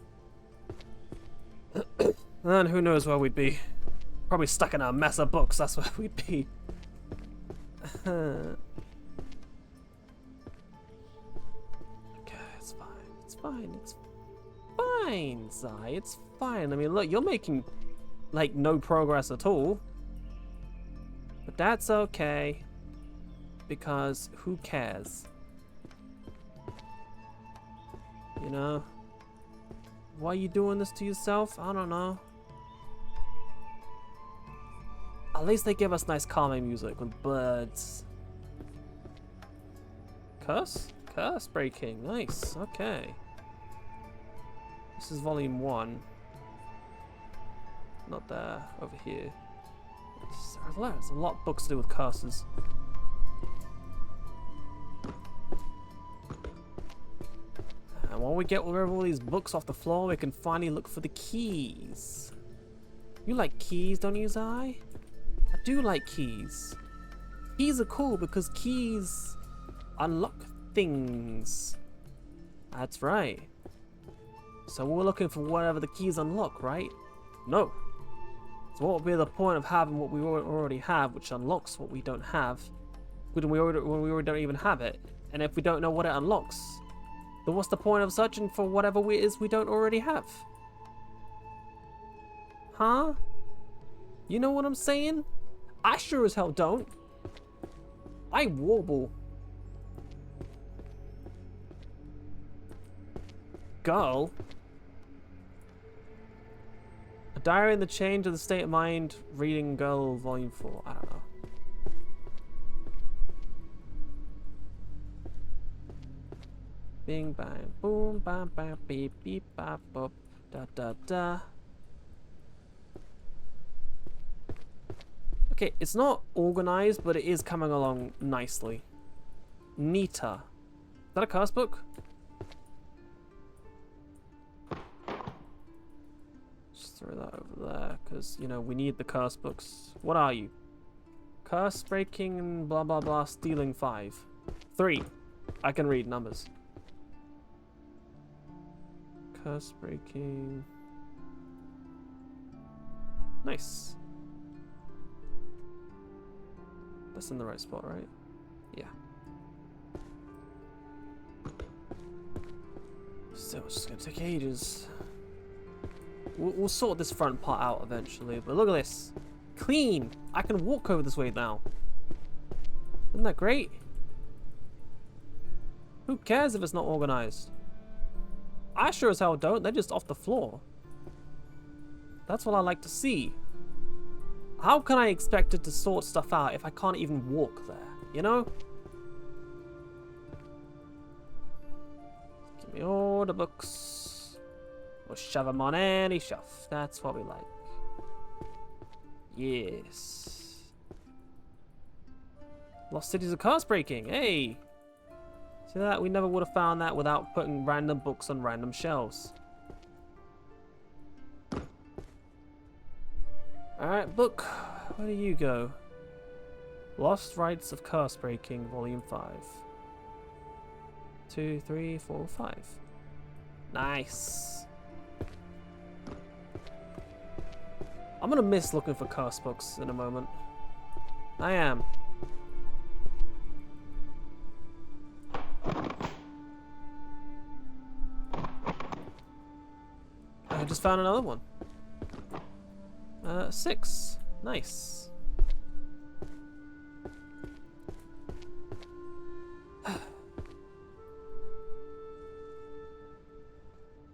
And who knows where we'd be. Probably stuck in a mess of books, that's where we'd be. Okay, it's fine. It's fine. It's fine, Zai. It's fine. I mean, look, you're making, like, no progress at all. But that's okay. Because who cares? You know? Why are you doing this to yourself? I don't know. At least they give us nice calming music with birds. Curse? Curse breaking. Nice. Okay. This is volume 1. Not there. Over here. There's a lot of books to do with curses. And when we get rid of all these books off the floor, we can finally look for the keys. You like keys, don't you, Zai? I do like keys. Keys are cool because keys unlock things. That's right. So we're looking for whatever the keys unlock, right? No. So what would be the point of having what we already have, which unlocks what we don't have, when we already don't even have it? And if we don't know what it unlocks, then what's the point of searching for whatever it is we don't already have? Huh? You know what I'm saying? I sure as hell don't. I warble. Girl? A Diary in the Change of the State of Mind, Reading Girl, Volume 4. I don't know. Bing, bang, boom, bam, bam, beep, beep, bop, bop, da, da, da. Okay, it's not organized, but it is coming along nicely. Nita. Is that a curse book? Just throw that over there, because, you know, we need the curse books. What are you? Curse breaking and blah blah blah, stealing 5. 3. I can read numbers. Curse breaking. Nice. That's in the right spot, right? Yeah. Still, it's just gonna take ages. We'll sort this front part out eventually, but look at this. Clean! I can walk over this way now. Isn't that great? Who cares if it's not organized? I sure as hell don't, they're just off the floor. That's what I like to see. How can I expect it to sort stuff out if I can't even walk there, you know? Give me all the books. We'll shove them on any shelf. That's what we like. Yes. Lost Cities of Curse Breaking, hey! See that? We never would have found that without putting random books on random shelves. Alright, book. Where do you go? Lost Rites of Curse Breaking, Volume 5. 2, 3, 4, 5. Nice. I'm gonna miss looking for curse books in a moment. I am. I just found another one. 6. Nice.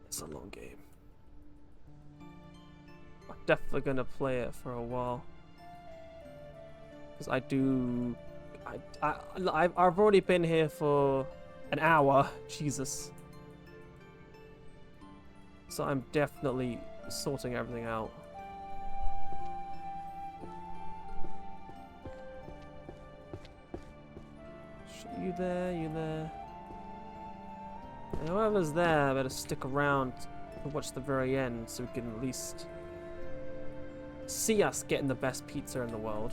It's a long game. I'm definitely gonna play it for a while. Because I've already been here for an hour. Jesus. So I'm definitely sorting everything out. You there, you there. And whoever's there better stick around and watch the very end so we can at least see us getting the best pizza in the world.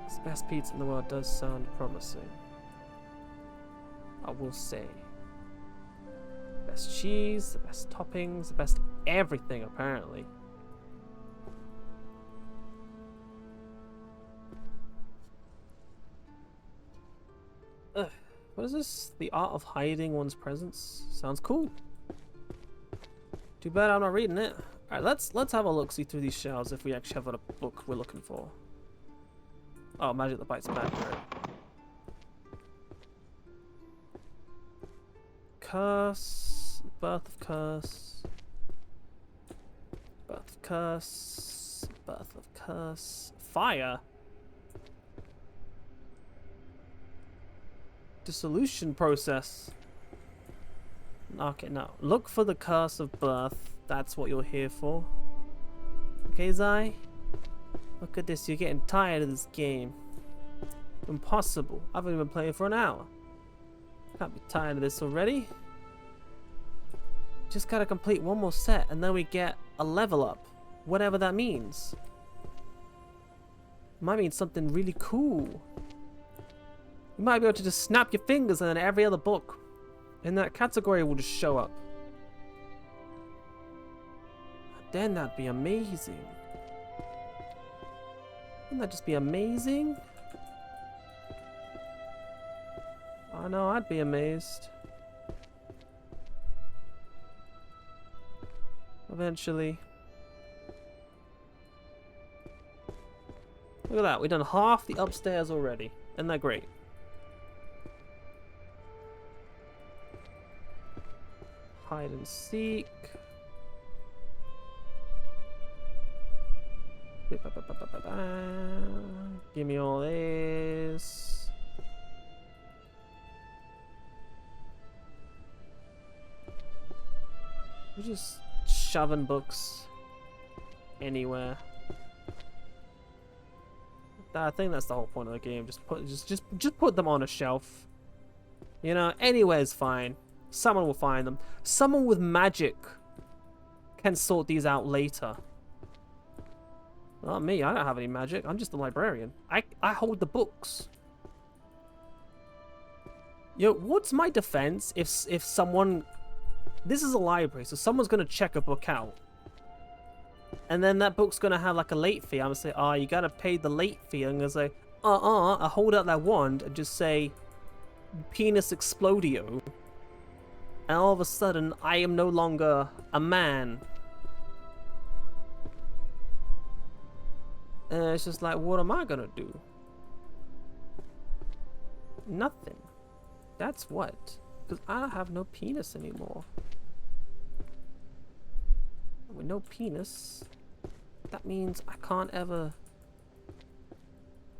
This best pizza in the world does sound promising. I will say. Best cheese, the best toppings, the best everything apparently. What is this? The Art of Hiding One's Presence? Sounds cool. Too bad I'm not reading it. Alright, let's have a look, see through these shelves if we actually have a book we're looking for. Oh, Magic that Bites Back, right. Curse. Birth of Curse. Birth of Curse. Birth of Curse. Fire. Dissolution process. Okay, now look for the curse of birth. That's what you're here for. Okay, Zai? Look at this, you're getting tired of this game. Impossible. I've only been playing for an hour. Can't be tired of this already. Just gotta complete one more set and then we get a level up. Whatever that means. It might mean something really cool. You might be able to just snap your fingers and then every other book in that category will just show up. Then that'd be amazing. Wouldn't that just be amazing? I know, I'd be amazed. Eventually. Look at that, we've done half the upstairs already. Isn't that great? Hide and seek. Give me all this. We're just shoving books anywhere. I think that's the whole point of the game. Just put them on a shelf. You know, anywhere's fine. Someone will find them. Someone with magic can sort these out later. Not me, I don't have any magic. I'm just a librarian. I hold the books. Yo, what's my defense if someone... This is a library, so someone's going to check a book out. And then that book's going to have like a late fee. I'm going to say, oh, you got to pay the late fee. I'm going to say, I hold out that wand and just say, penis explodio. And all of a sudden, I am no longer a man. And it's just like, what am I gonna do? Nothing. That's what. Because I have no penis anymore. With no penis, that means I can't ever...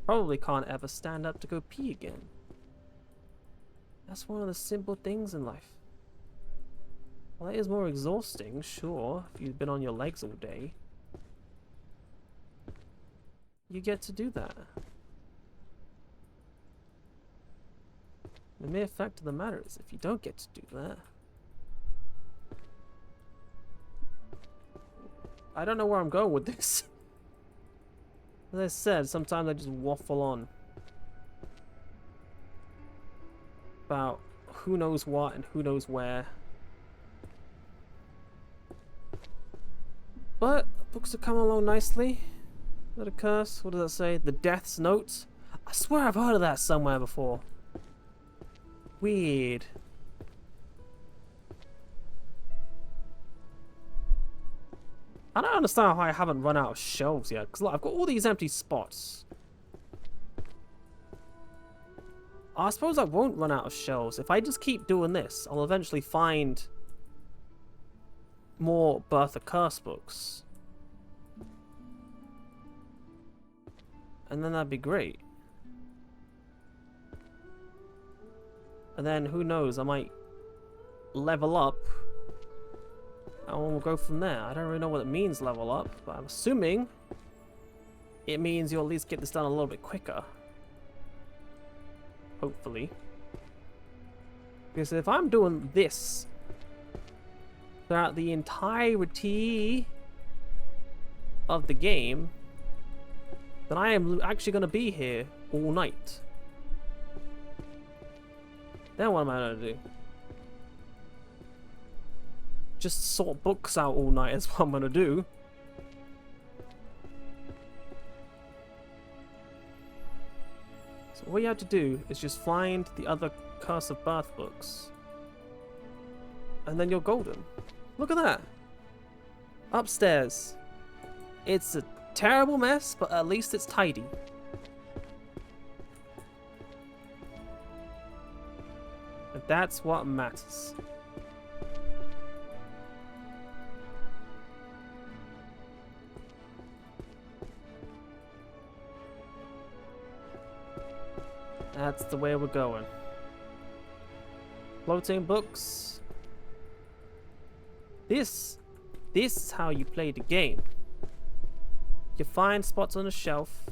Probably can't ever stand up to go pee again. That's one of the simple things in life. Well, that is more exhausting, sure, if you've been on your legs all day. You get to do that. The mere fact of the matter is, if you don't get to do that... I don't know where I'm going with this. As I said, sometimes I just waffle on about who knows what and who knows where. But books are coming along nicely. Is that a curse? What does that say? The Death's Note? I swear I've heard of that somewhere before. Weird. I don't understand how I haven't run out of shelves yet. Because look, I've got all these empty spots. I suppose I won't run out of shelves. If I just keep doing this, I'll eventually find more Bertha Curse books. And then that'd be great. And then, who knows, I might level up. And we'll go from there. I don't really know what it means, level up. But I'm assuming it means you'll at least get this done a little bit quicker. Hopefully. Because if I'm doing this throughout the entirety of the game, then I am actually going to be here all night. Then what am I going to do? Just sort books out all night is what I'm going to do. So all you have to do is just find the other Curse of Birth books. And then you're golden. Look at that. Upstairs. It's a terrible mess, but at least it's tidy. And that's what matters. That's the way we're going. Floating books. This is how you play the game. You find spots on the shelf.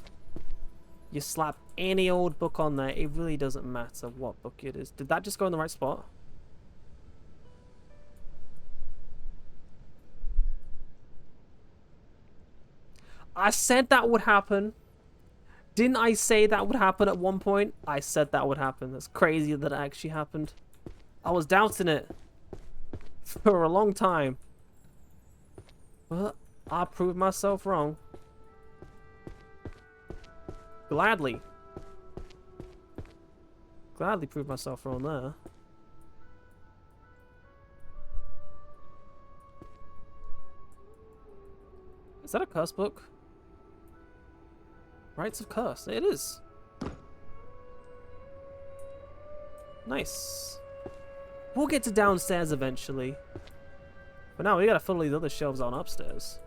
You slap any old book on there. It really doesn't matter what book it is. Did that just go in the right spot? I said that would happen. Didn't I say that would happen at one point? I said that would happen. That's crazy that it actually happened. I was doubting it for a long time. But I proved myself wrong. Gladly. Gladly proved myself wrong there. Is that a curse book? Rites of Curse. It is. Nice. We'll get to downstairs eventually. But now we gotta fill these other shelves on upstairs.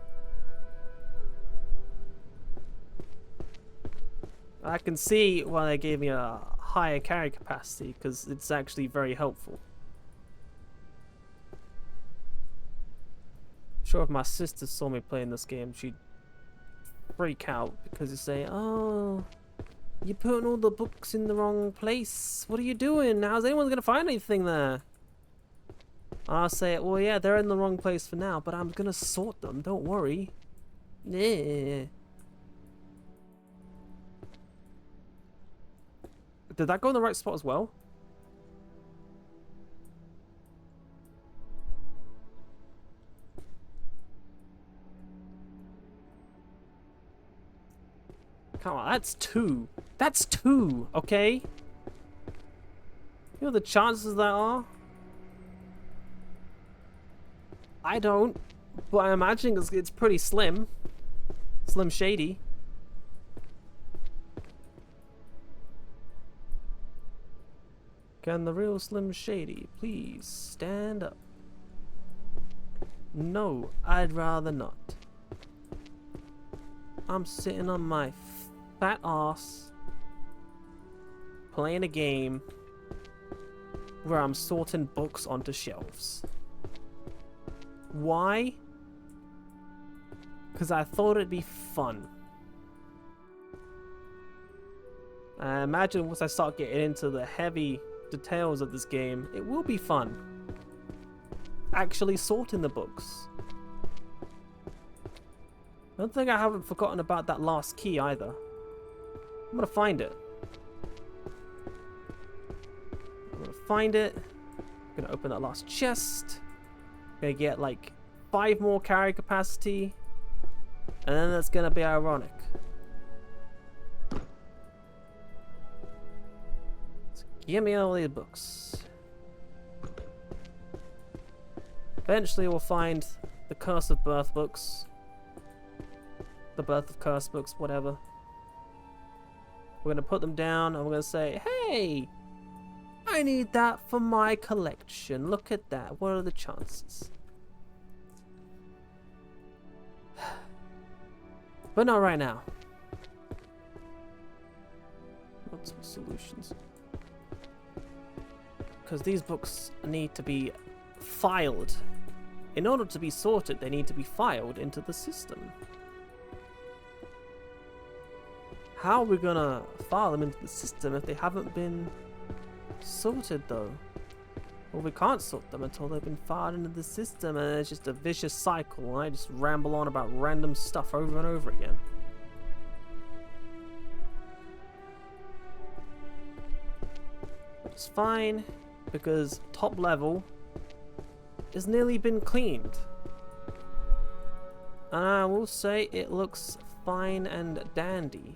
I can see why they gave me a higher carry capacity, because it's actually very helpful. I'm sure if my sister saw me playing this game, she'd freak out because you say, "Oh, you're putting all the books in the wrong place. What are you doing? How's anyone gonna find anything there?" I'll say, "Well, yeah, they're in the wrong place for now, but I'm gonna sort them. Don't worry." Yeah. Did that go in the right spot as well? Come on, that's 2. That's 2, okay? You know the chances there are? I don't, but I imagine it's pretty slim. Slim Shady. Can the real Slim Shady please stand up? No, I'd rather not. I'm sitting on my fat ass playing a game where I'm sorting books onto shelves. Why? Because I thought it'd be fun. I imagine once I start getting into the heavy details of this game, it will be fun. Actually sorting the books. I don't think I haven't forgotten about that last key either. I'm gonna find it. I'm gonna find it. I'm gonna open that last chest. Gonna get like 5 more carry capacity. And then that's gonna be ironic. So give me all these books. Eventually we'll find the Curse of Birth books. The Birth of Curse books, whatever. We're gonna put them down and we're gonna say, hey! I need that for my collection. Look at that. What are the chances? But not right now. Multiple solutions. Because these books need to be filed. In order to be sorted, they need to be filed into the system. How are we gonna file them into the system if they haven't been sorted though? Well, we can't sort them until they've been filed into the system, and it's just a vicious cycle, and I just ramble on about random stuff over and over again. It's fine, because top level has nearly been cleaned. And I will say it looks fine and dandy.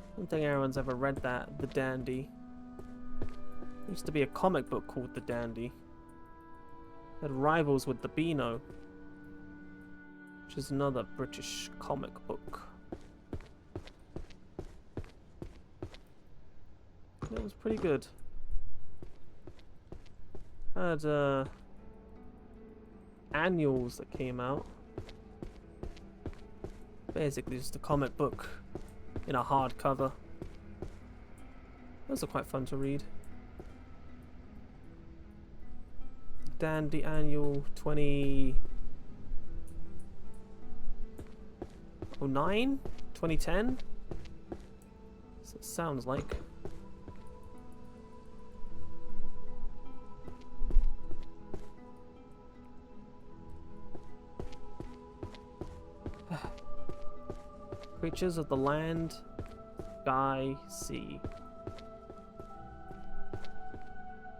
I don't think anyone's ever read that, The Dandy. There used to be a comic book called The Dandy. It had rivals with The Beano, which is another British comic book. It was pretty good. Had annuals that came out. Basically just a comic book in a hardcover. Those are quite fun to read. Dandy Annual 2009? 2010? So it sounds like. Creatures of the land, sky, sea.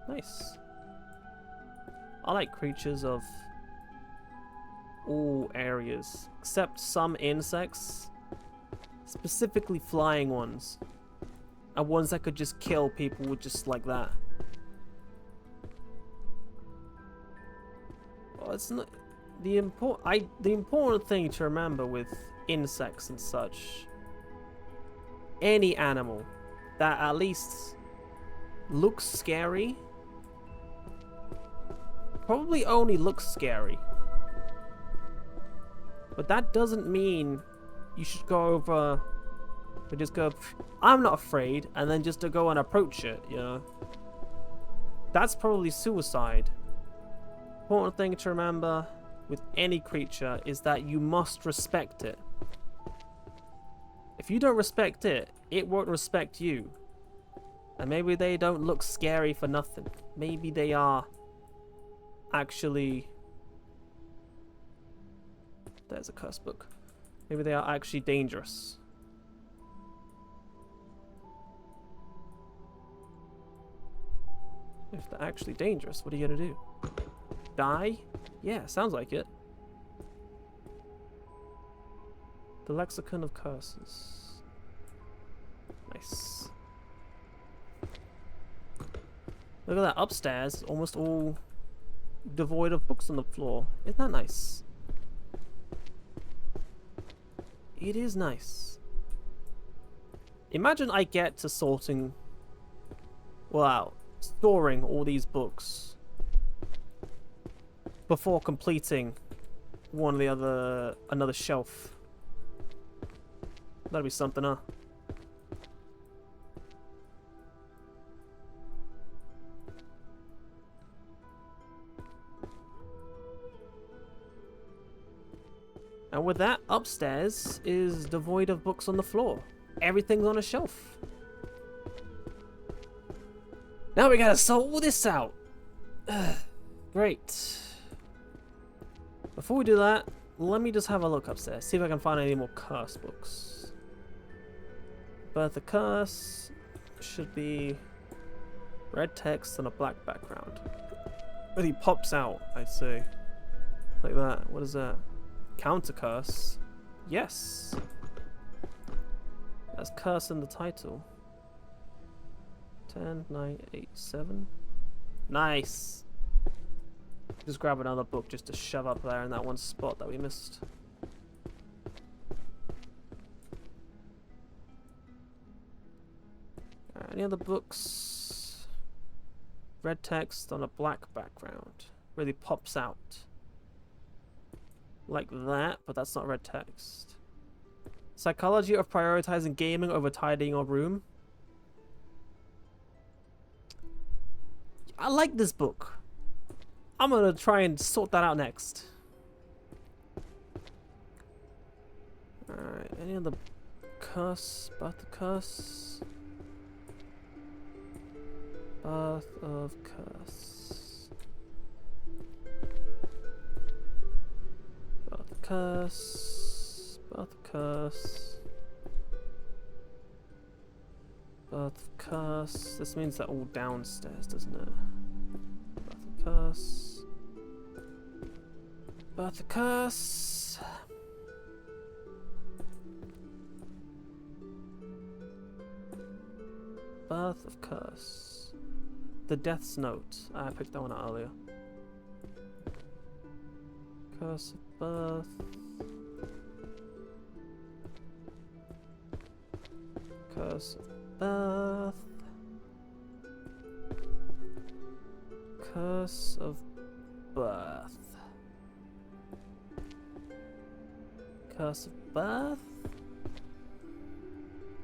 Nice. I like creatures of all areas, except some insects, specifically flying ones, and ones that could just kill people with just like that. Well, it's not the important thing to remember with insects and such. Any animal that at least looks scary, probably only looks scary, but that doesn't mean you should go over and just go, I'm not afraid, and then just to go and approach it, you know. That's probably suicide. Important thing to remember with any creature is that you must respect it. If you don't respect it, it won't respect you. And maybe they don't look scary for nothing. Maybe they are actually... There's a curse book. Maybe they are actually dangerous. If they're actually dangerous, what are you gonna do? Die? Yeah, sounds like it. The Lexicon of Curses. Nice. Look at that, upstairs, almost all devoid of books on the floor. Isn't that nice? It is nice. Imagine I get to storing all these books before completing another shelf. That'd be something, huh? And with that, upstairs is devoid of books on the floor. Everything's on a shelf. Now we gotta sort all this out. Great. Before we do that, let me just have a look upstairs. See if I can find any more curse books. Birth of Curse should be red text on a black background. But he pops out, I'd say. Like that. What is that? Counter curse? Yes. That's curse in the title. 10, 9, 8, 7. Nice. Just grab another book just to shove up there in that one spot that we missed. Any other books? Red text on a black background. Really pops out. Like that, but that's not red text. Psychology of prioritizing gaming over tidying your room. I like this book. I'm gonna try and sort that out next. Alright, any other curse? Birth of Curse? Birth of Curse. Birth of Curse. Birth of Curse. Birth of Curse. This means they're all downstairs, doesn't it? Birth of Curse. Birth of Curse. Birth of Curse. The Death's Note. I picked that one out earlier. Curse of Birth. Curse of Birth. Curse of Birth. Curse of Birth.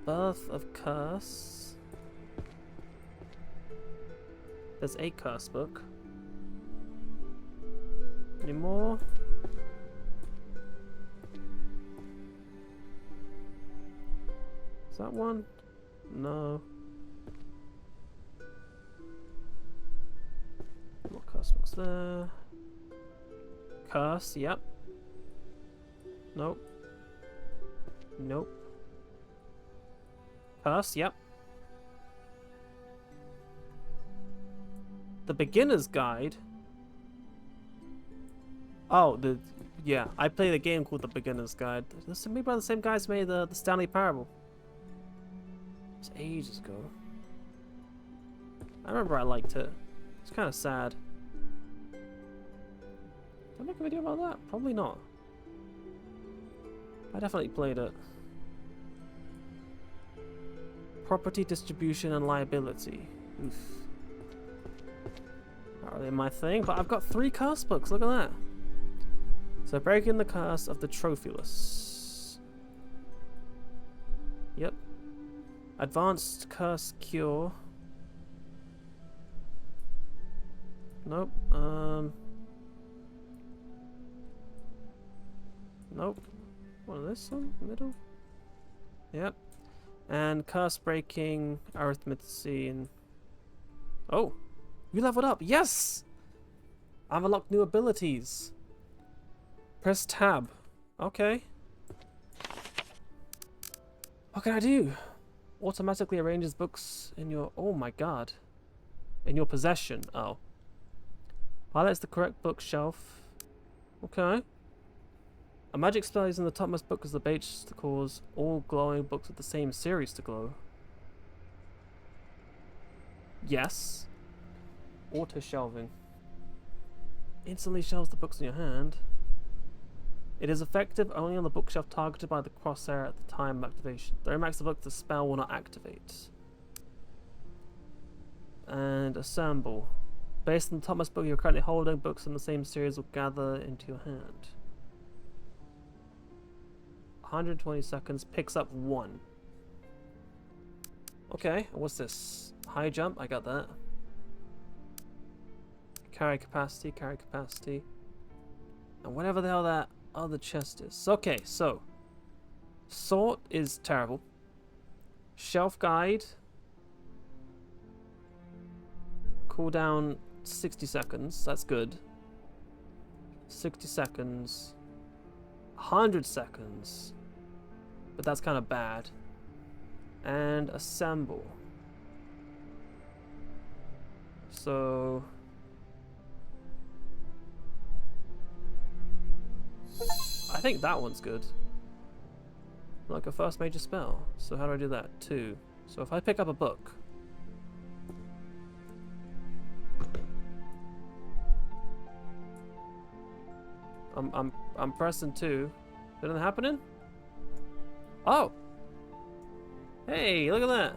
Birth of Curse. There's a curse book. Any more? Is that one? No. More curse books there. Curse, yep. Nope. Nope. Curse, yep. The beginner's guide. Oh, yeah. I played a game called The Beginner's Guide. This is made by the same guys who made the Stanley Parable. It was ages ago. I remember I liked it. It's kind of sad. Did I make a video about that? Probably not. I definitely played it. Property distribution and liability. Oof. Not really my thing, but I've got 3 curse books. Look at that. So breaking the curse of the Trophilus. Yep. Advanced curse cure. Nope. Nope. What is this one? Middle? Yep. And curse breaking, arithmancy, and oh, you leveled up. Yes! I've unlocked new abilities. Press tab. Okay. What can I do? Automatically arranges books in your... Oh my god. In your possession. Oh. Highlights the correct bookshelf. Okay. A magic spell using the topmost book as the base to cause all glowing books of the same series to glow. Yes. Auto shelving. Instantly shelves the books in your hand. It is effective only on the bookshelf targeted by the crosshair at the time of activation. During max the book, the spell will not activate. And assemble. Based on the topmost book you're currently holding, books in the same series will gather into your hand. 120 seconds, picks up 1. Okay, what's this? High jump, I got that. Carry capacity, carry capacity. And whatever the hell that other chest is. Okay, so. Sort is terrible. Shelf guide. Cooldown 60 seconds, that's good. 60 seconds. 100 seconds. But that's kind of bad. And assemble. So... I think that one's good. Like a first major spell. So how do I do that? 2. So if I pick up a book... I'm pressing 2. Anything happening? Oh! Hey, look at that!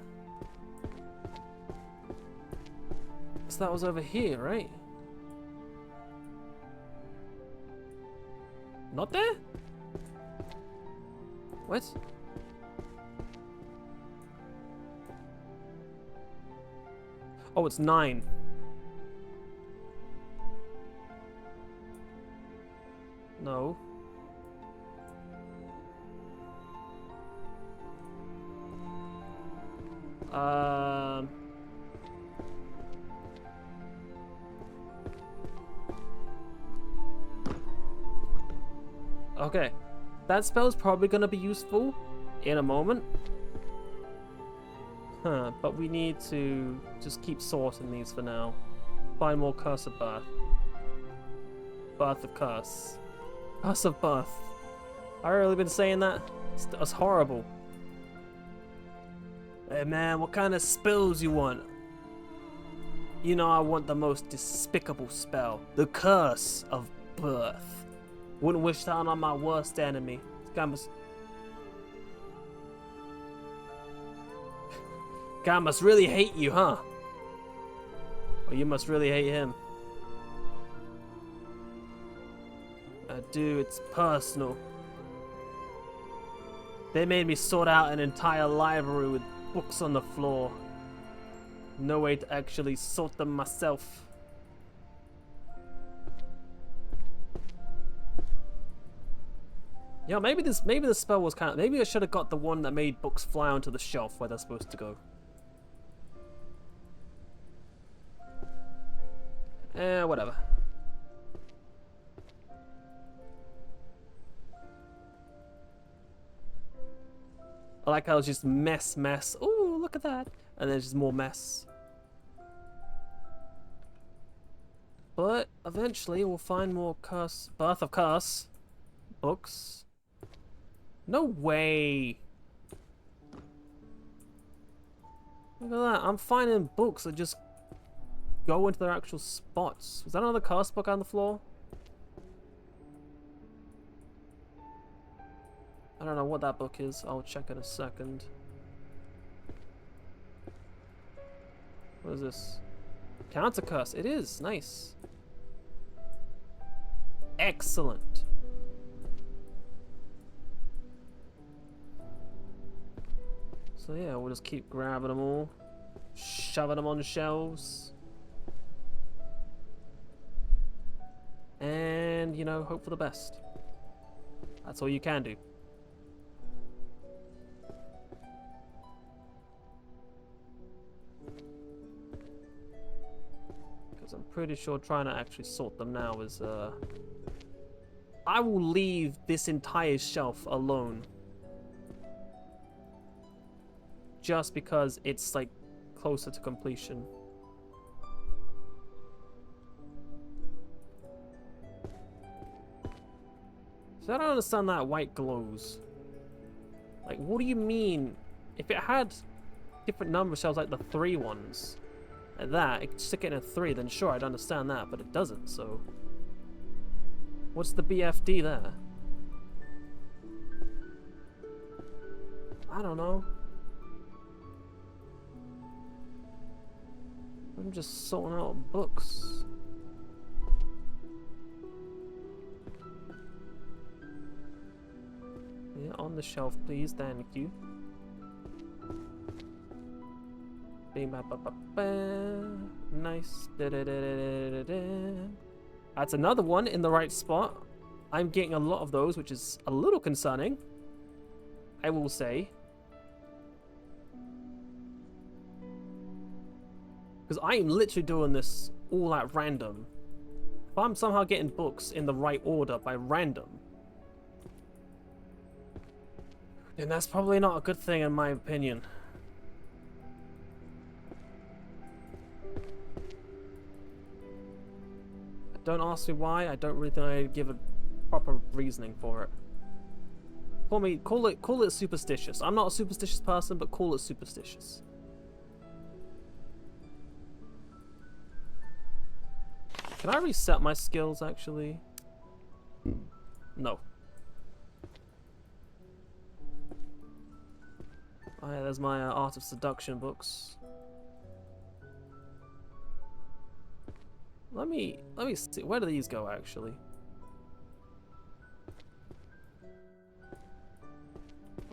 So that was over here, right? Not there? What? Oh, it's 9. No. Okay. That spell's probably gonna be useful in a moment. Huh, but we need to just keep sorting these for now. Find more Curse of Birth. Birth of Curse. Curse of Birth. I really been saying that? It's horrible. Hey man, what kind of spells you want? You know I want the most despicable spell. The Curse of Birth. Wouldn't wish that on my worst enemy. This guy must... guy must really hate you, huh? Or you must really hate him. I do, it's personal. They made me sort out an entire library with books on the floor. No way to actually sort them myself. Yeah, maybe the spell was kind of, maybe I should have got the one that made books fly onto the shelf where they're supposed to go. Whatever. I like how it's just mess. Ooh, look at that. And then just more mess. But eventually we'll find more Birth of Curse books. No way. Look at that. I'm finding books that just go into their actual spots. Was that another curse book on the floor? I don't know what that book is. I'll check in a second. What is this? Counter curse. It is. Nice. Excellent. So yeah, we'll just keep grabbing them all. Shoving them on shelves. And, you know, hope for the best. That's all you can do. Because I'm pretty sure trying to actually sort them now is, I will leave this entire shelf alone. Just because it's, like, closer to completion. So I don't understand that white glows. Like, what do you mean? If it had different number shells like the 3 ones, like that, it could stick it in a 3, then sure, I'd understand that, but it doesn't, so... What's the BFD there? I don't know. I'm just sorting out books. Yeah, on the shelf, please. Thank you. Nice. That's another one in the right spot. I'm getting a lot of those, which is a little concerning, I will say. Because I am literally doing this all at random. If I'm somehow getting books in the right order by random, then that's probably not a good thing in my opinion. Don't ask me why. I don't really think I give a proper reasoning for it. Call it superstitious. I'm not a superstitious person, but call it superstitious. Can I reset my skills actually? No. Oh yeah, there's my Art of Seduction books. Let me see. Where do these go actually?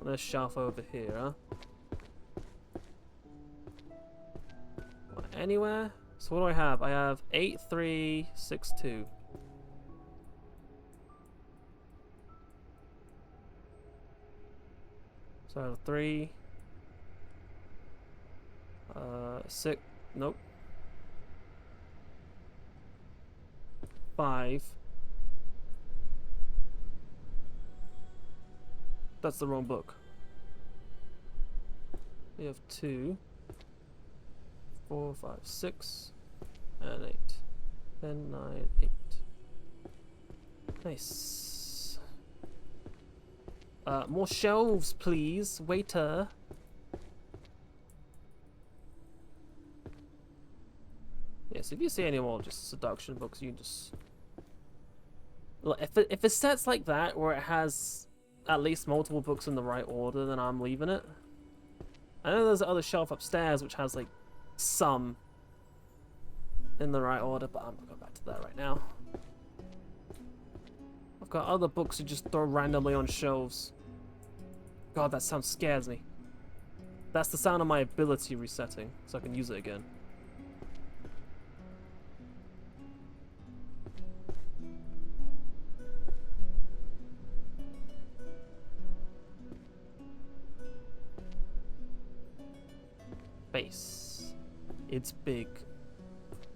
On this shelf over here, huh? What, anywhere? So what do I have? I have 8362. So I have 3. 6. Nope. 5. That's the wrong book. We have 2, 4, 5, 6, and 8. 10, 9, 8. Nice. More shelves, please, waiter. Yes, if you see any more just seduction books, you just... Look, if it sets like that, where it has at least multiple books in the right order, then I'm leaving it. I know there's another shelf upstairs which has, like, some in the right order, but I'm not going back to that right now. I've got other books to just throw randomly on shelves. God, that sound scares me. That's the sound of my ability resetting, so I can use it again. space. It's big.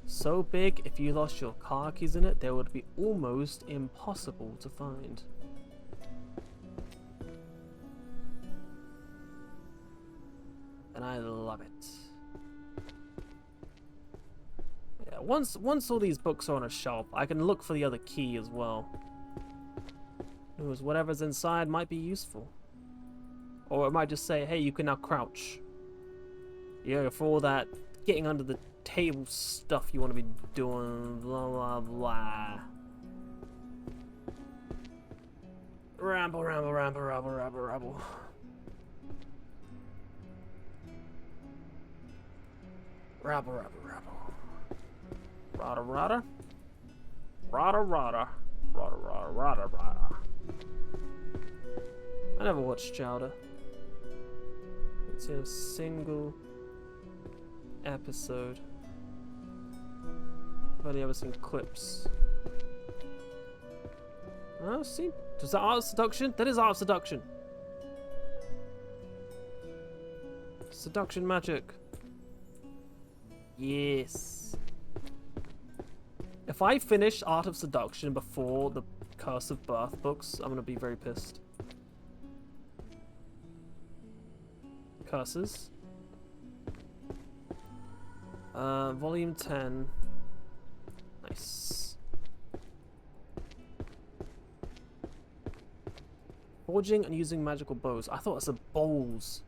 So big, if you lost your car keys in it, they would be almost impossible to find. And I love it. Yeah, once all these books are on a shelf, I can look for the other key as well. Because whatever's inside might be useful. Or it might just say, hey, you can now crouch. Yeah, for all that getting under the table stuff you want to be doing, blah blah blah. Ramble, ramble, ramble, ramble, ramble, ramble. Rabble, rabble, rabble. Rada, rada. Rada, rada. Rada, rada, rada, rada. I never watched Chowder. It's a single episode. I've only ever seen clips. Oh, see? Was that art of seduction? That is art of seduction. Seduction magic. Yes. If I finish Art of Seduction before the Curse of Birth books, I'm gonna be very pissed. Curses. Volume 10. Nice. Forging and using magical bows. I thought it said bowls.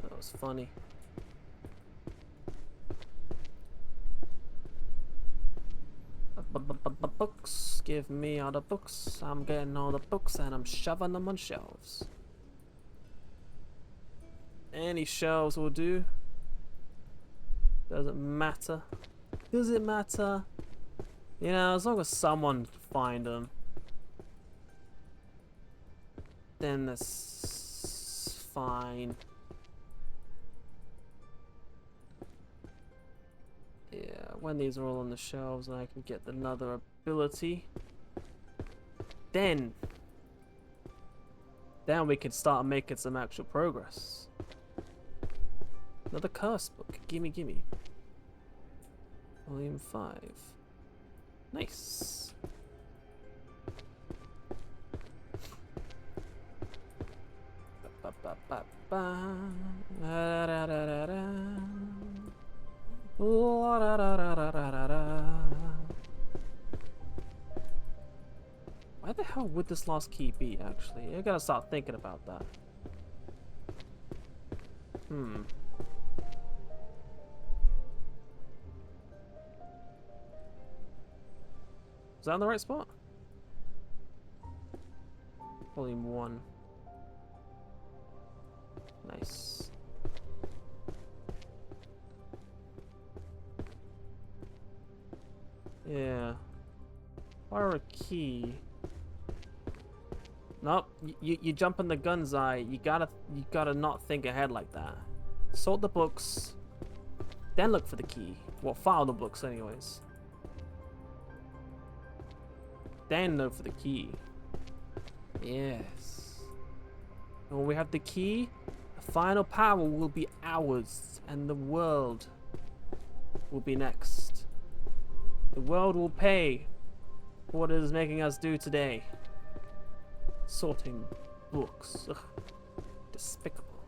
That was funny. Books. Give me all the books. I'm getting all the books and I'm shoving them on shelves. Any shelves will do. Doesn't matter. Does it matter? You know, as long as someone can find them, then that's fine. Yeah, when these are all on the shelves and I can get another ability, then we can start making some actual progress. Another curse book. Gimme, gimme. Volume 5. Nice. Ba, ba, ba, ba. Da, da, da, da, da. La, da, da, da, da, da, da. Why the hell would this last key be, actually? I gotta start thinking about that. Is that in the right spot? Volume 1. Nice. Yeah. Fire a key. Nope. You jump in the gun's eye. You gotta not think ahead like that. Sort the books. Then look for the key. Well, file the books anyways. Then look for the key. Yes. And when we have the key, the final power will be ours, and the world will be next. The world will pay for what it is making us do today. Sorting books. Ugh. Despicable.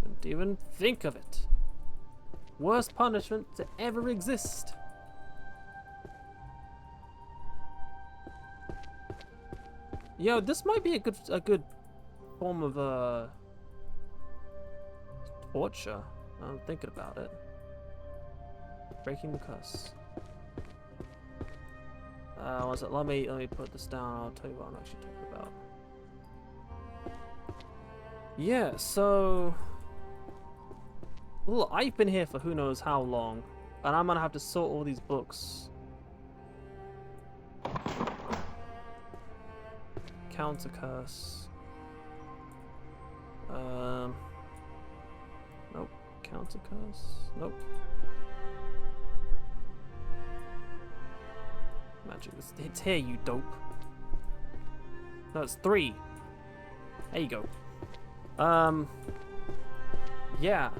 Don't even think of it. Worst punishment to ever exist. Yo, this might be a good form of torture. I'm thinking about it. Breaking the curse. Was it? Let me put this down. I'll tell you what I'm actually talking about. Yeah. So, look, I've been here for who knows how long, and I'm gonna have to sort all these books. Counter curse. Nope. Counter curse. Nope. Magic. It's here, you dope. No, it's 3. There you go. Yeah.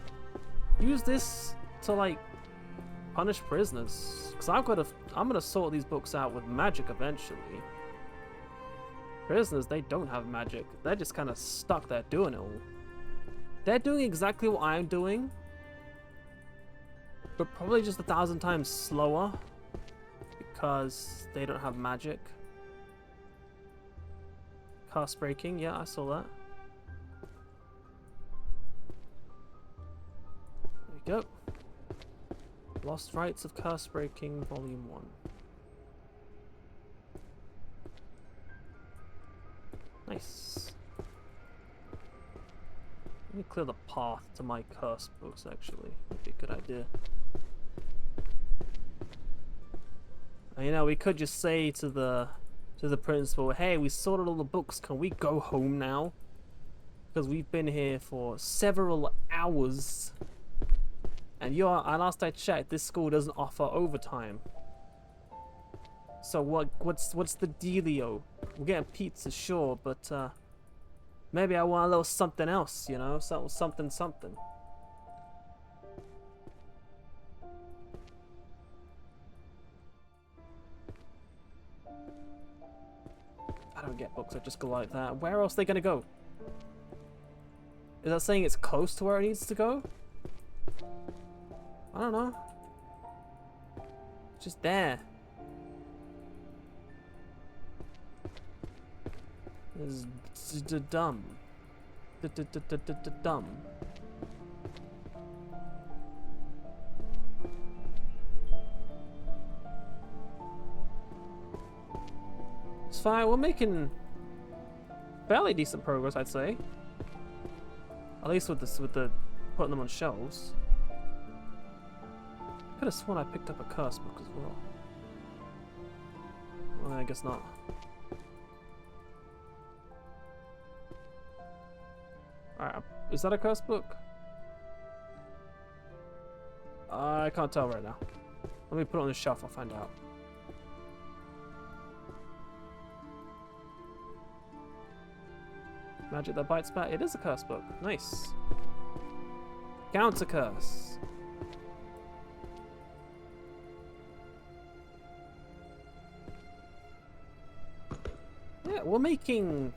Use this to, like, punish prisoners. Because I'm gonna sort these books out with magic eventually. Prisoners, they don't have magic. They're just kind of stuck there doing it all. They're doing exactly what I'm doing, but probably just 1,000 times slower because they don't have magic. Curse breaking, yeah, I saw that. There we go. Lost Rites of Curse Breaking, Volume 1. Nice. Let me clear the path to my curse books, actually. That'd be a good idea. And, you know, we could just say to the principal, hey, we sorted all the books, can we go home now? Because we've been here for several hours. And last I checked, this school doesn't offer overtime. So what's the dealio? We're getting pizza, sure, but maybe I want a little something else, you know, something. I don't get books that just go like that. Where else are they gonna go? Is that saying it's close to where it needs to go? I don't know. It's just there. It's dumb. Dumb. It's fine. We're making fairly decent progress, I'd say. At least with the putting them on shelves. Could have sworn I picked up a curse book as well. Well, I guess not. Alright, is that a curse book? I can't tell right now. Let me put it on the shelf, I'll find out. Magic that bites back. It is a curse book. Nice. Counter curse. Yeah, we're making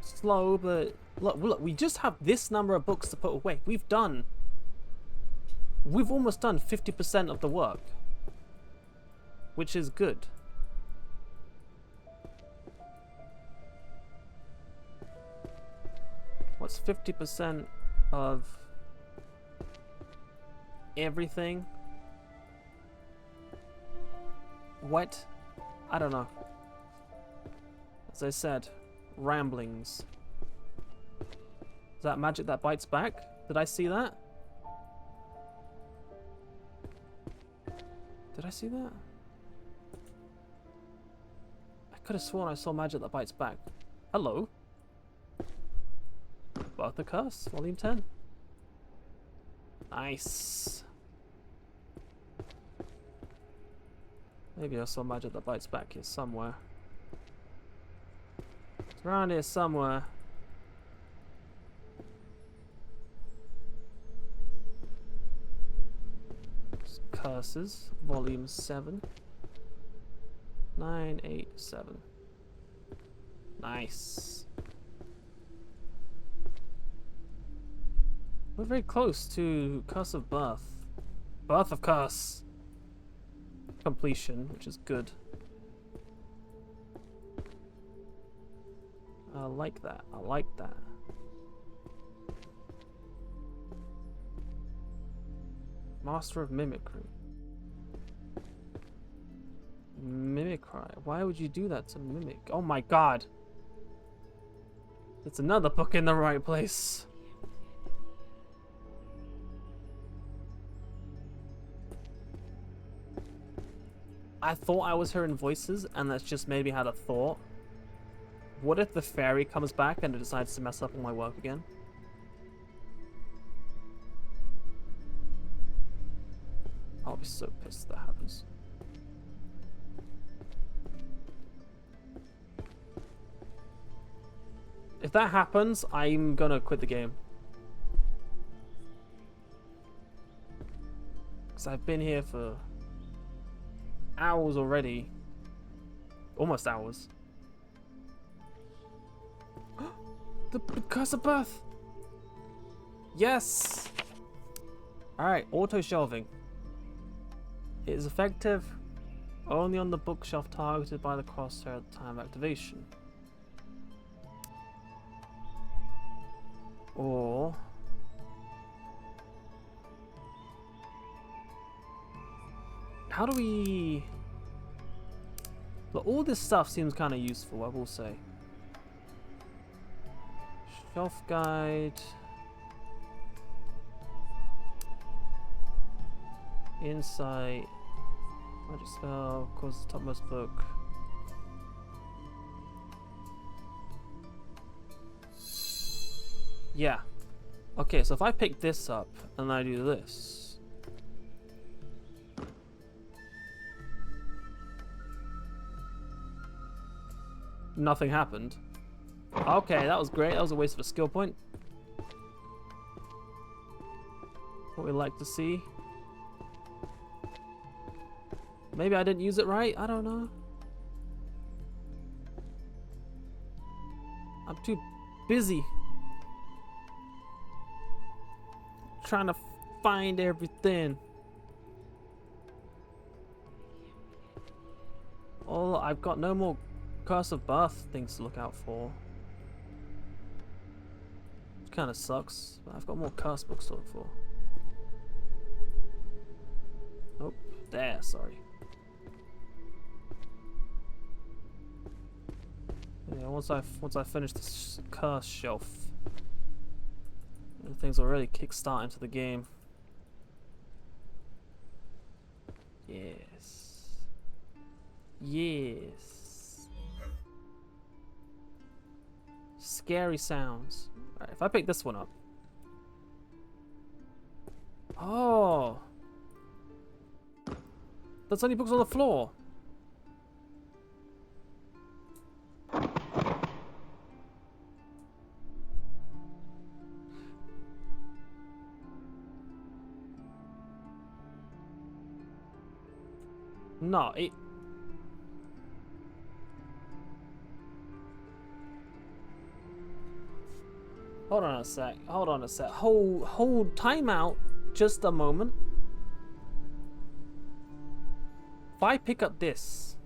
slow, but look, we just have this number of books to put away. We've almost done 50% of the work, which is good. What's 50% of everything? What? I don't know. As I said, ramblings. Is that magic that bites back? Did I see that? Did I see that? I could have sworn I saw magic that bites back. Hello? About the Curse, Volume 10. Nice. Maybe I saw magic that bites back here somewhere. It's around here somewhere. It's Curses, Volume 7. 987. Nice. We're very close to Curse of Birth. Birth of Curse. Completion, which is good. I like that. I like that. Master of Mimicry. Mimicry. Why would you do that to mimic? Oh my god. It's another book in the right place. I thought I was hearing voices, and that's just made me had a thought. What if the fairy comes back and it decides to mess up all my work again? I'll be so pissed if that happens. If that happens, I'm gonna quit the game. Because I've been here for hours already. Almost hours. The curse of birth! Yes! Alright, auto shelving. It is effective only on the bookshelf targeted by the crosshair at the time of activation. Or how do we... Look, all this stuff seems kind of useful, I will say. Shelf guide. Insight. Magic spell. Cause the topmost book. Yeah. Okay, so if I pick this up and I do this. Nothing happened. Okay, that was great. That was a waste of a skill point. What we like to see. Maybe I didn't use it right. I don't know. I'm too busy trying to find everything. Oh, I've got no more curse of birth things to look out for. Which kind of sucks, but I've got more curse books to look for. Oh, there, sorry. Yeah, once I finish this curse shelf, things will really kickstart into the game. Yes. Yes. Scary sounds. Alright, if I pick this one up. Oh. That's only books on the floor. No, it... Hold on a sec. Hold on a sec. Hold time out just a moment. If I pick up this,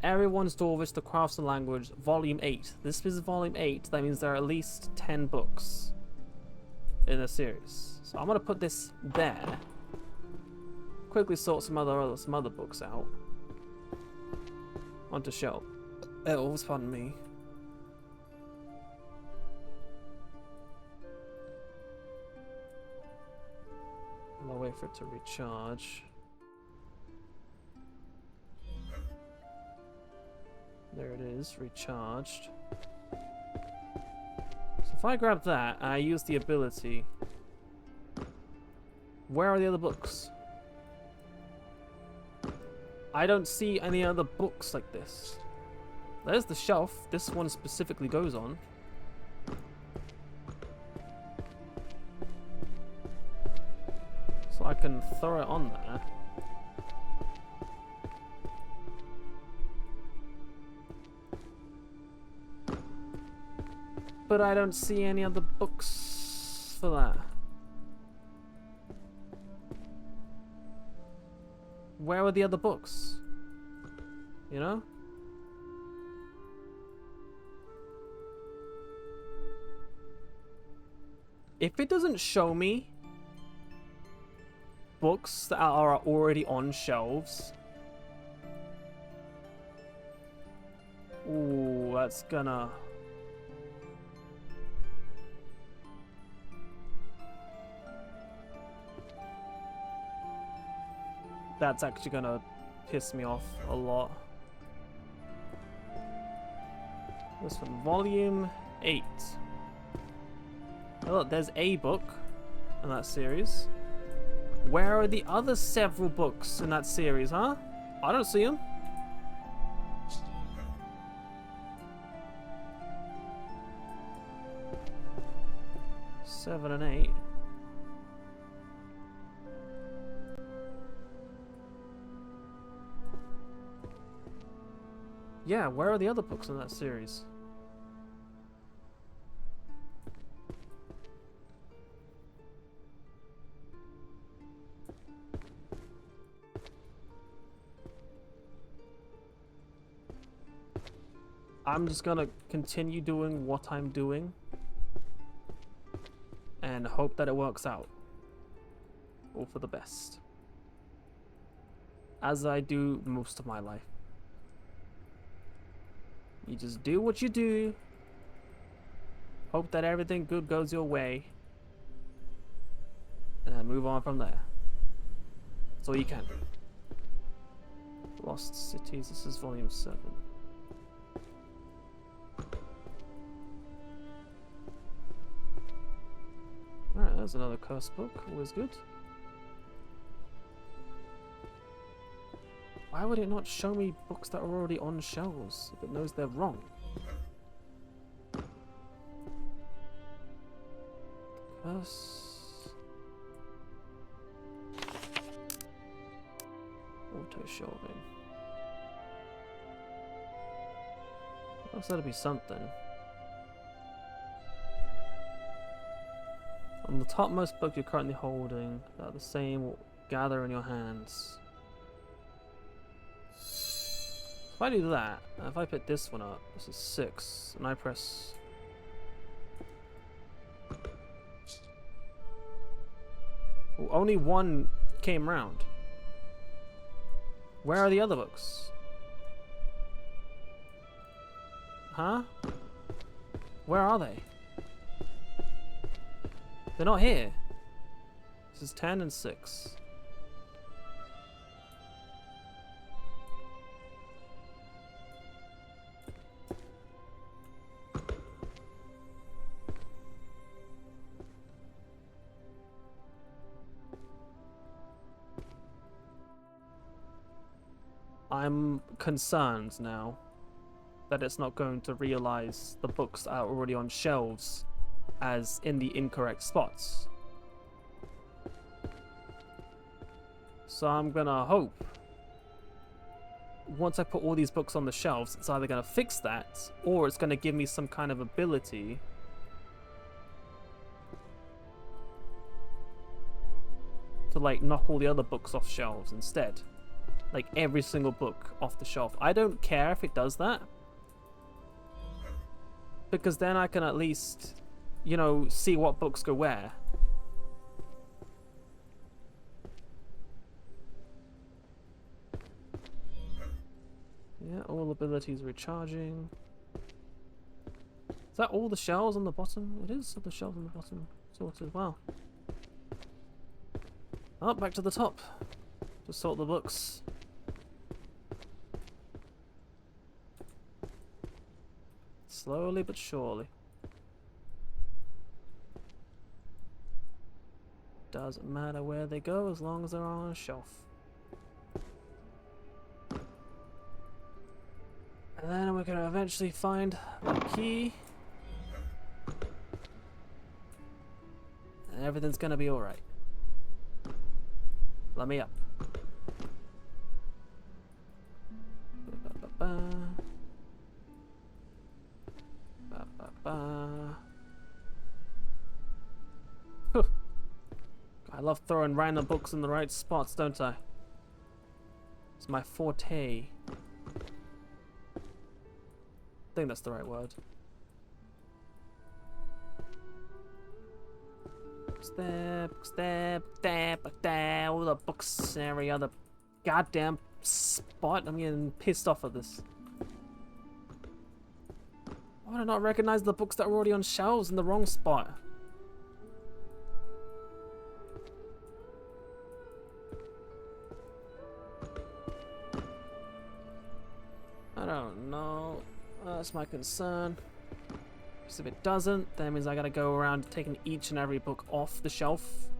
Everyone's Dwarvish, The Crafts and Language, Volume 8. This is Volume 8. That means there are at least 10 books in the series. So I'm gonna put this there. Quickly sort some other books out onto shelf. Elves, pardon me. I'll wait for it to recharge. There it is, recharged. So if I grab that and I use the ability, where are the other books? I don't see any other books like this. There's the shelf this one specifically goes on. So I can throw it on there. But I don't see any other books for that. Where are the other books? You know? If it doesn't show me books that are already on shelves, ooh, that's gonna... That's actually gonna piss me off a lot. This one, Volume 8. Oh, look, there's a book in that series. Where are the other several books in that series, huh? I don't see them. 7 and 8. Yeah, where are the other books in that series? I'm just gonna continue doing what I'm doing and hope that it works out. All for the best. As I do most of my life. You just do what you do. Hope that everything good goes your way. And then move on from there. That's all you can do. Lost Cities, this is volume 7. Alright, there's another curse book, always good. Why would it not show me books that are already on shelves if it knows they're wrong? Curse. Auto shelving. Looks like to be something. On the topmost book you're currently holding, that the same will gather in your hands. If I do that, if I pick this one up, this is 6, and I press... Oh, only one came round. Where are the other books? Huh? Where are they? They're not here. This is 10 and 6. I'm concerned now that it's not going to realize the books that are already on shelves as in the incorrect spots. So I'm gonna hope once I put all these books on the shelves, it's either gonna fix that or it's gonna give me some kind of ability to like knock all the other books off shelves instead. Like every single book off the shelf. I don't care if it does that, because then I can at least, you know, see what books go where. Yeah, all abilities recharging. Is that all the shelves on the bottom? It is all the shelves on the bottom sorted. Wow. Oh, back to the top to sort the books. Slowly but surely. Doesn't matter where they go as long as they're on a shelf. And then we're gonna eventually find the key. And everything's gonna be alright. Let me up. I love throwing random books in the right spots, don't I? It's my forte. I think that's the right word. Books there, books there, book there, book there, all the books in every other goddamn spot. I'm getting pissed off at this. Why would I not recognize the books that were already on shelves in the wrong spot? I don't know. That's my concern. Because if it doesn't, that means I gotta go around taking each and every book off the shelf.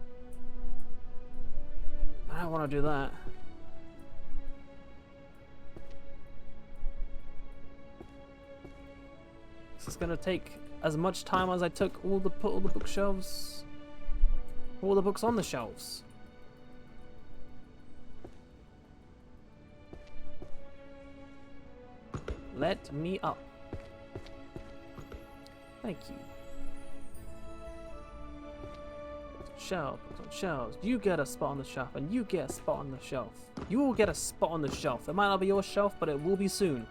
I don't want to do that. This is gonna take as much time as I took put all the bookshelves, all the books on the shelves. Let me up. Thank you. Shelf, on shelves. You get a spot on the shelf, and you get a spot on the shelf. You will get a spot on the shelf. It might not be your shelf, but it will be soon.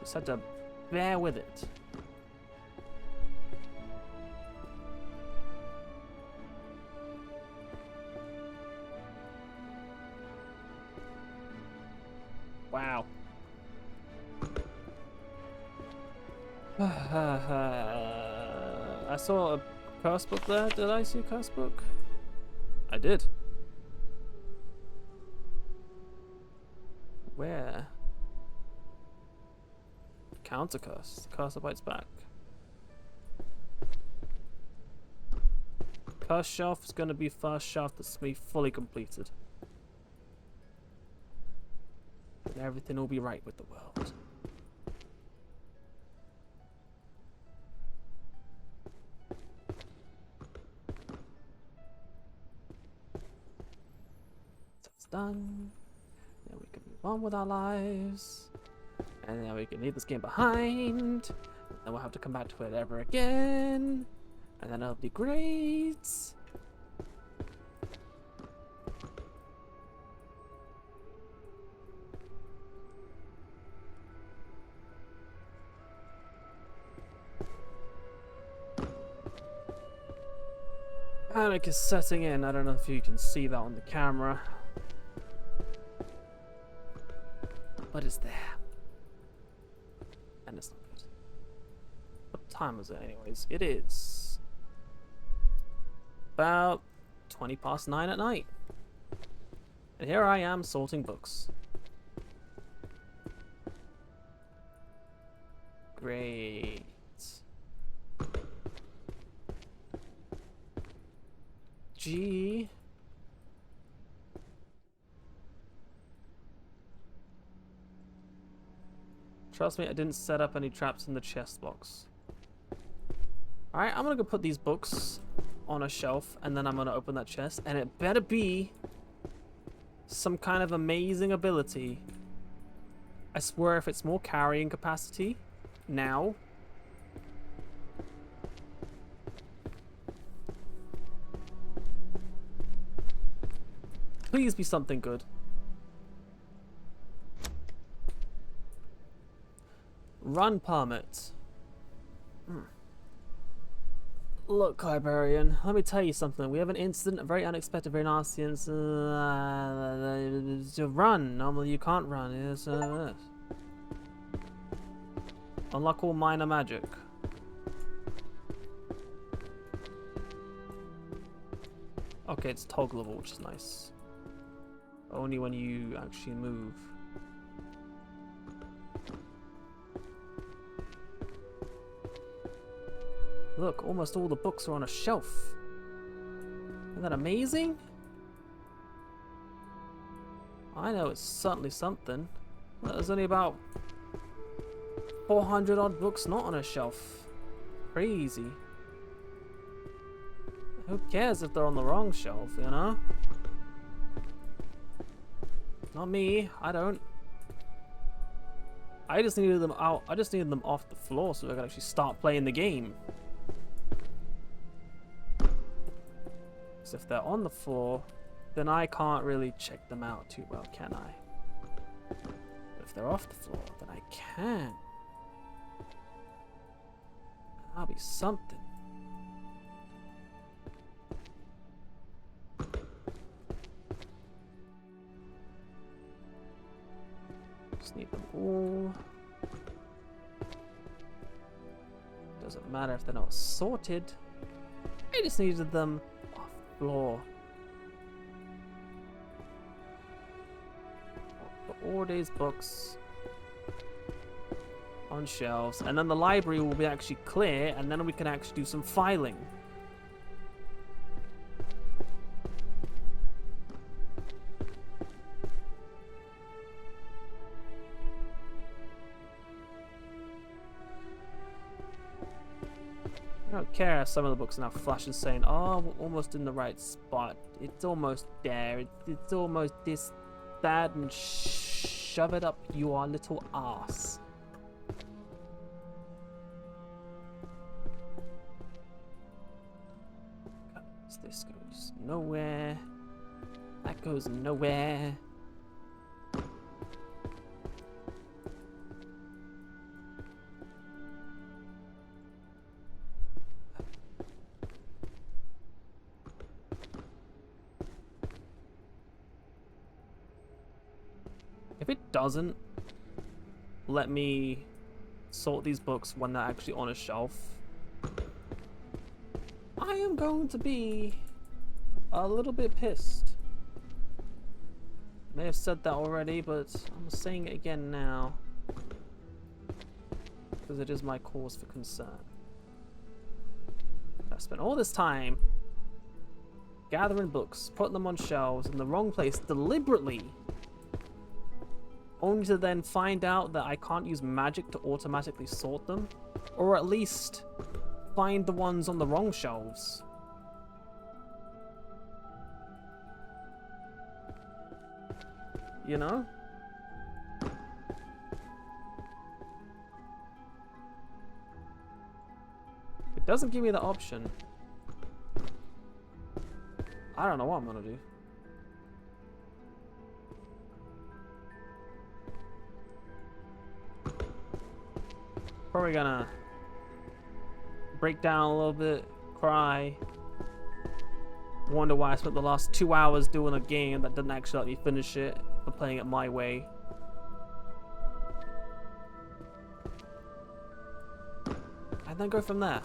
Just have to bear with it. Wow. I saw a curse book there. Did I see a curse book? I did. Where? Counter curse. Curse that bites back. Curse shelf is going to be first shelf that's going to be fully completed. And everything will be right with the world. Done. Then we can move on with our lives. And then we can leave this game behind. Then we'll have to come back to it ever again. And then it'll be great. Panic is setting in. I don't know if you can see that on the camera. But it's there. And it's not good. What time is it anyways? It is about 20 past 9 at night. And here I am sorting books. Great. G. Trust me, I didn't set up any traps in the chest box. Alright, I'm gonna go put these books on a shelf, and then I'm gonna open that chest, and it better be some kind of amazing ability. I swear if it's more carrying capacity now. Please be something good. Run permit. Look, Librarian, let me tell you something. We have an incident, a very unexpected, very nasty incident. Run. Normally you can't run. It's, unlock all minor magic. Okay, it's toggleable, which is nice. Only when you actually move. Look, almost all the books are on a shelf. Isn't that amazing? I know it's certainly something. There's only about 400 odd books not on a shelf. Crazy. Who cares if they're on the wrong shelf, you know? Not me, I don't. I just needed them out. I just needed them off the floor so I could actually start playing the game. Because if they're on the floor, then I can't really check them out too well, can I? But if they're off the floor, then I can. That'll be something. Just need them all. Doesn't matter if they're not sorted. I just needed them off the floor. Put all these books on shelves, and then the library will be actually clear, and then we can actually do some filing. care if some of the books now flashes saying, oh, we're almost in the right spot. It's almost there. It's almost this, that, and shove it up your little ass. This goes nowhere. That goes nowhere. If it doesn't let me sort these books when they're actually on a shelf, I am going to be a little bit pissed. May have said that already, but I'm saying it again now because it is my cause for concern. I spent all this time gathering books, putting them on shelves in the wrong place deliberately, only to then find out that I can't use magic to automatically sort them, or at least find the ones on the wrong shelves. You know? It doesn't give me the option. I don't know what I'm gonna do. Probably gonna break down a little bit, cry, wonder why I spent the last 2 hours doing a game that didn't actually let me finish it, for playing it my way. And then go from there.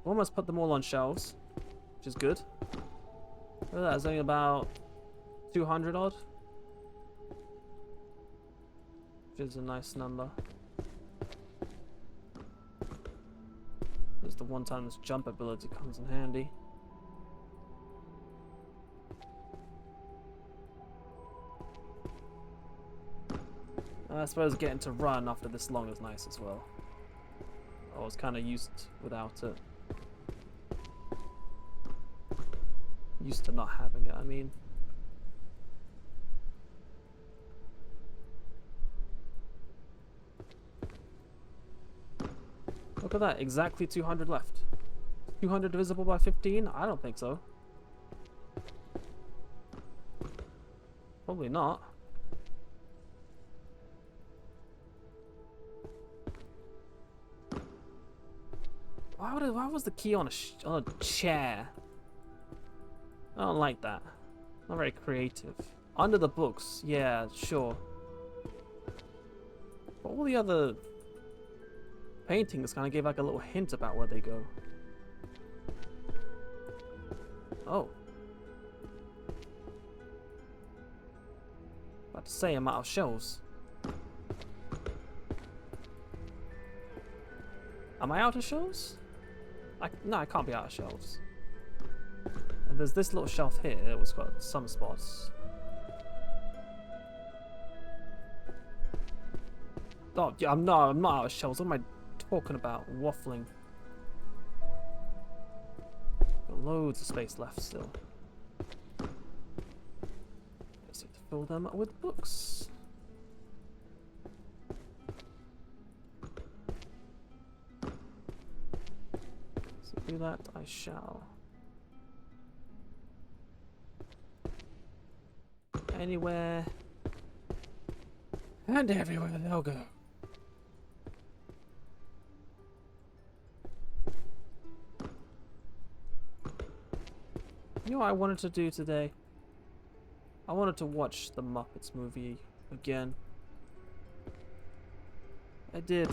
Almost put them all on shelves, which is good. Look at that, it's only about 200 odd, which is a nice number. It's the one time this jump ability comes in handy. I suppose getting to run after this long is nice as well. I was kind of used without it. Used to not having it, I mean. Look at that, exactly 200 left. 200 divisible by 15? I don't think so. Probably not. Why was the key on a chair? I don't like that. Not very creative. Under the books, yeah, sure. But all the other paintings kind of gave like a little hint about where they go. Oh. About to say I'm out of shelves. Am I out of shelves? No, I can't be out of shelves. And there's this little shelf here that was got some spots. Oh, yeah, I'm not out of shelves. What am I talking about? Waffling. Got loads of space left still. Just need to fill them with books. So do that I shall. Anywhere and everywhere they'll go. You know what I wanted to do today? I wanted to watch the Muppets movie again. I did.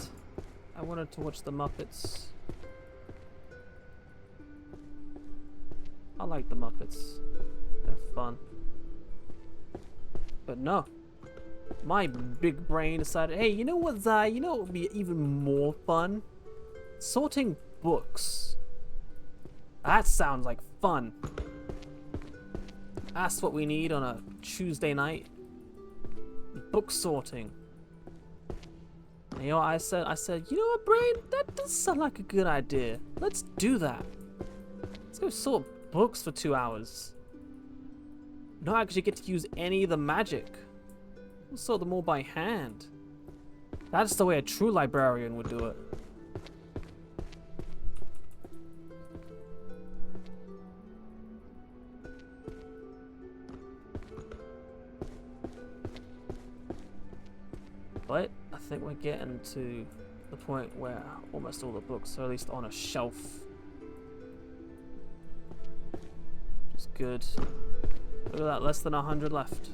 I wanted to watch the Muppets. I like the Muppets. They're fun. But no, my big brain decided, hey, you know what would be even more fun? Sorting books. That sounds like fun. That's what we need on a Tuesday night. Book sorting. And you know what I said? I said, you know what, Brain? That does sound like a good idea. Let's do that. Let's go sort books for 2 hours. Not actually get to use any of the magic. We'll sort them all by hand. That's the way a true librarian would do it. But I think we're getting to the point where almost all the books are at least on a shelf. Which is good. Look at that, less than 100 left.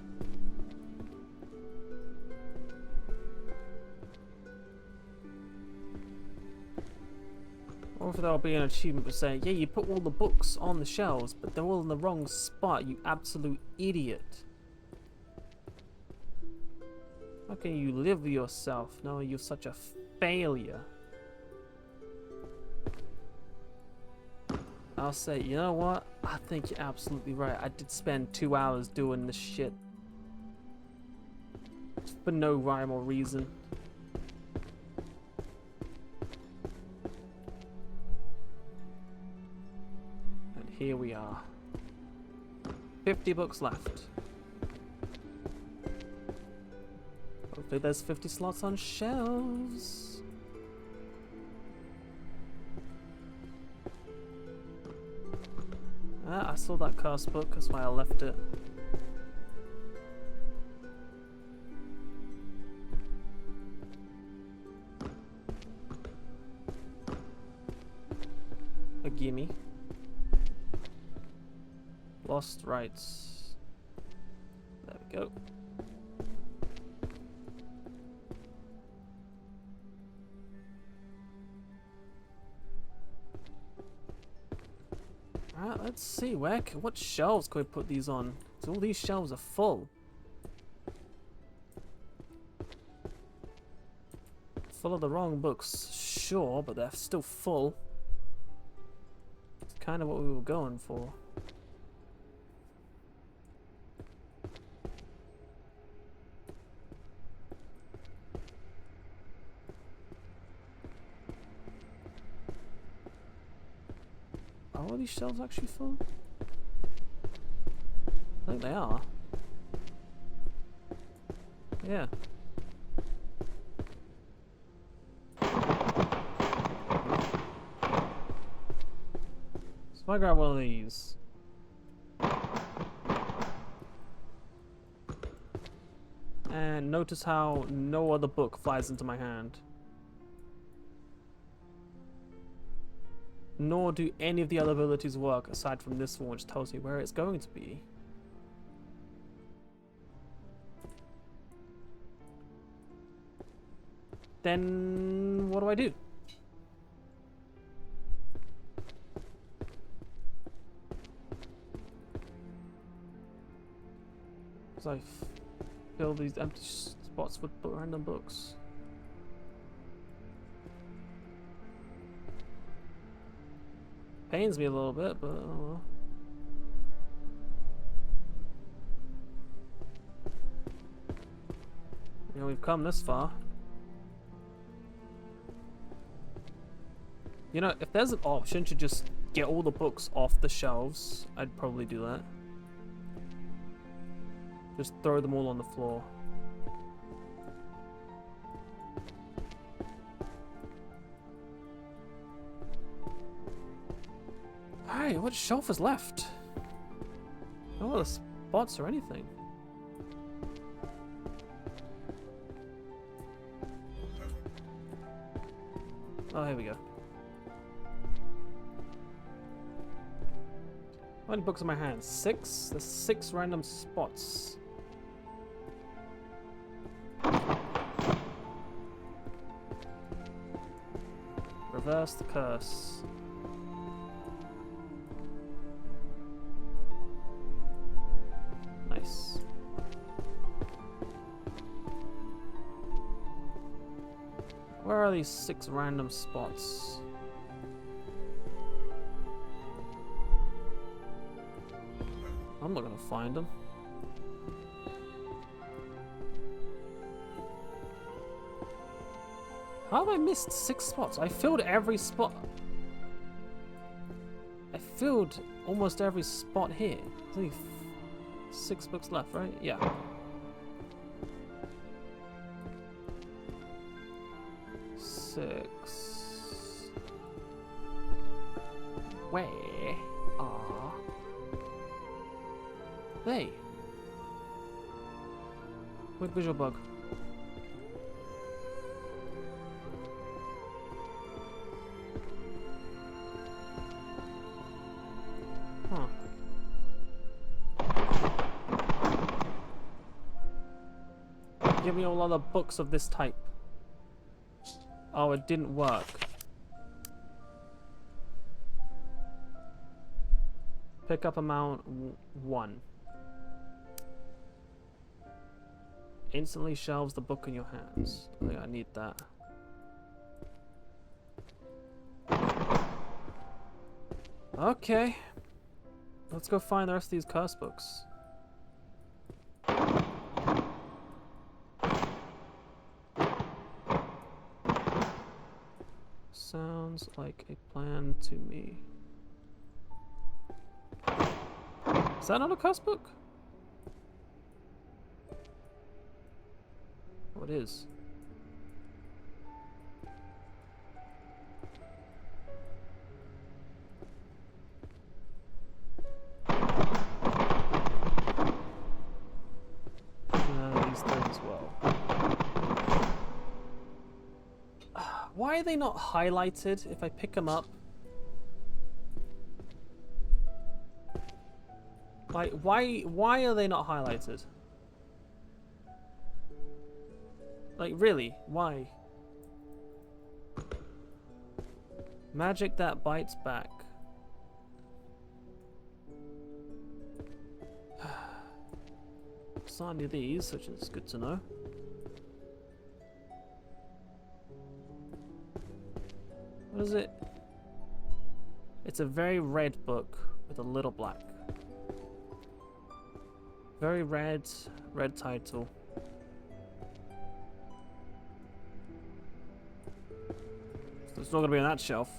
Or if there'll be an achievement for saying, yeah, you put all the books on the shelves, but they're all in the wrong spot, you absolute idiot. How can you live with yourself knowing you're such a failure? I'll say, you know what? I think you're absolutely right. I did spend 2 hours doing this shit. For no rhyme or reason. And here we are. 50 books left. Hopefully there's 50 slots on shelves. Ah, I saw that cursed book, that's why I left it. A gimme. Lost rights. There we go. Alright, let's see, what shelves can we put these on? So all these shelves are full. Full of the wrong books, sure, but they're still full. It's kind of what we were going for. Are all these shelves actually full? I think they are. Yeah. So if I grab one of these. And notice how no other book flies into my hand. Nor do any of the other abilities work aside from this one, which tells me where it's going to be. Then what do I do? Because I fill these empty spots with random books. Pains me a little bit, but oh well. You know, we've come this far. You know, if there's an option to just get all the books off the shelves, I'd probably do that. Just throw them all on the floor. Alright, what shelf is left? No other spots or anything. Oh, here we go. How many books in my hand? 6? There's 6 random spots. Reverse the curse. Nice. Where are these 6 random spots? I'm not gonna find them. How have I missed 6 spots? I filled every spot. I filled almost every spot here. There's only 6 books left, right? Yeah. Six. Where are they? Quick visual bug. Huh. Give me all other books of this type. Oh, it didn't work. Pick up amount 1. Instantly shelves the book in your hands. I think I need that. Okay. Let's go find the rest of these curse books. Sounds like a plan to me. Is that not a curse book? Oh, it is. These things as well. Why are they not highlighted if I pick them up? Like, why are they not highlighted? Like, really? Why? Magic that bites back. It's not any of these, which is good to know. What is it? It's a very red book with a little black. Very red title. So it's not gonna be on that shelf.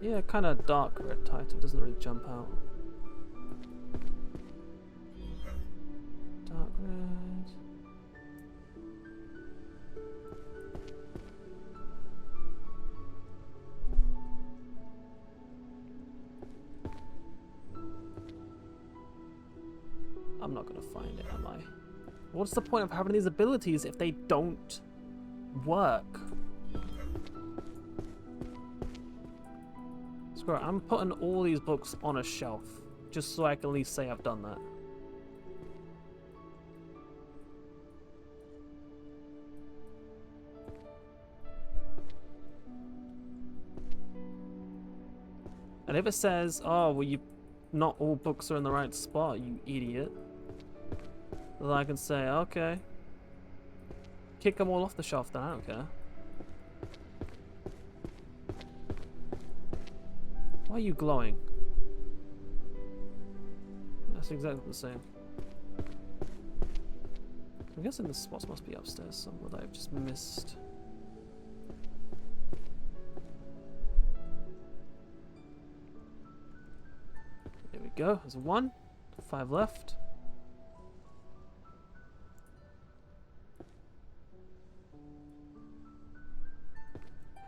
Yeah, kind of dark red title, doesn't really jump out. Dark red. I'm not gonna find it, am I? What's the point of having these abilities if they don't work? Screw it, I'm putting all these books on a shelf, just so I can at least say I've done that. And if it says, oh, well, not all books are in the right spot, you idiot, then I can say, okay, kick them all off the shelf then, I don't care. Why are you glowing? That's exactly the same. I'm guessing the spots must be upstairs somewhere that I've just missed. There we go, there's 1. 5 left.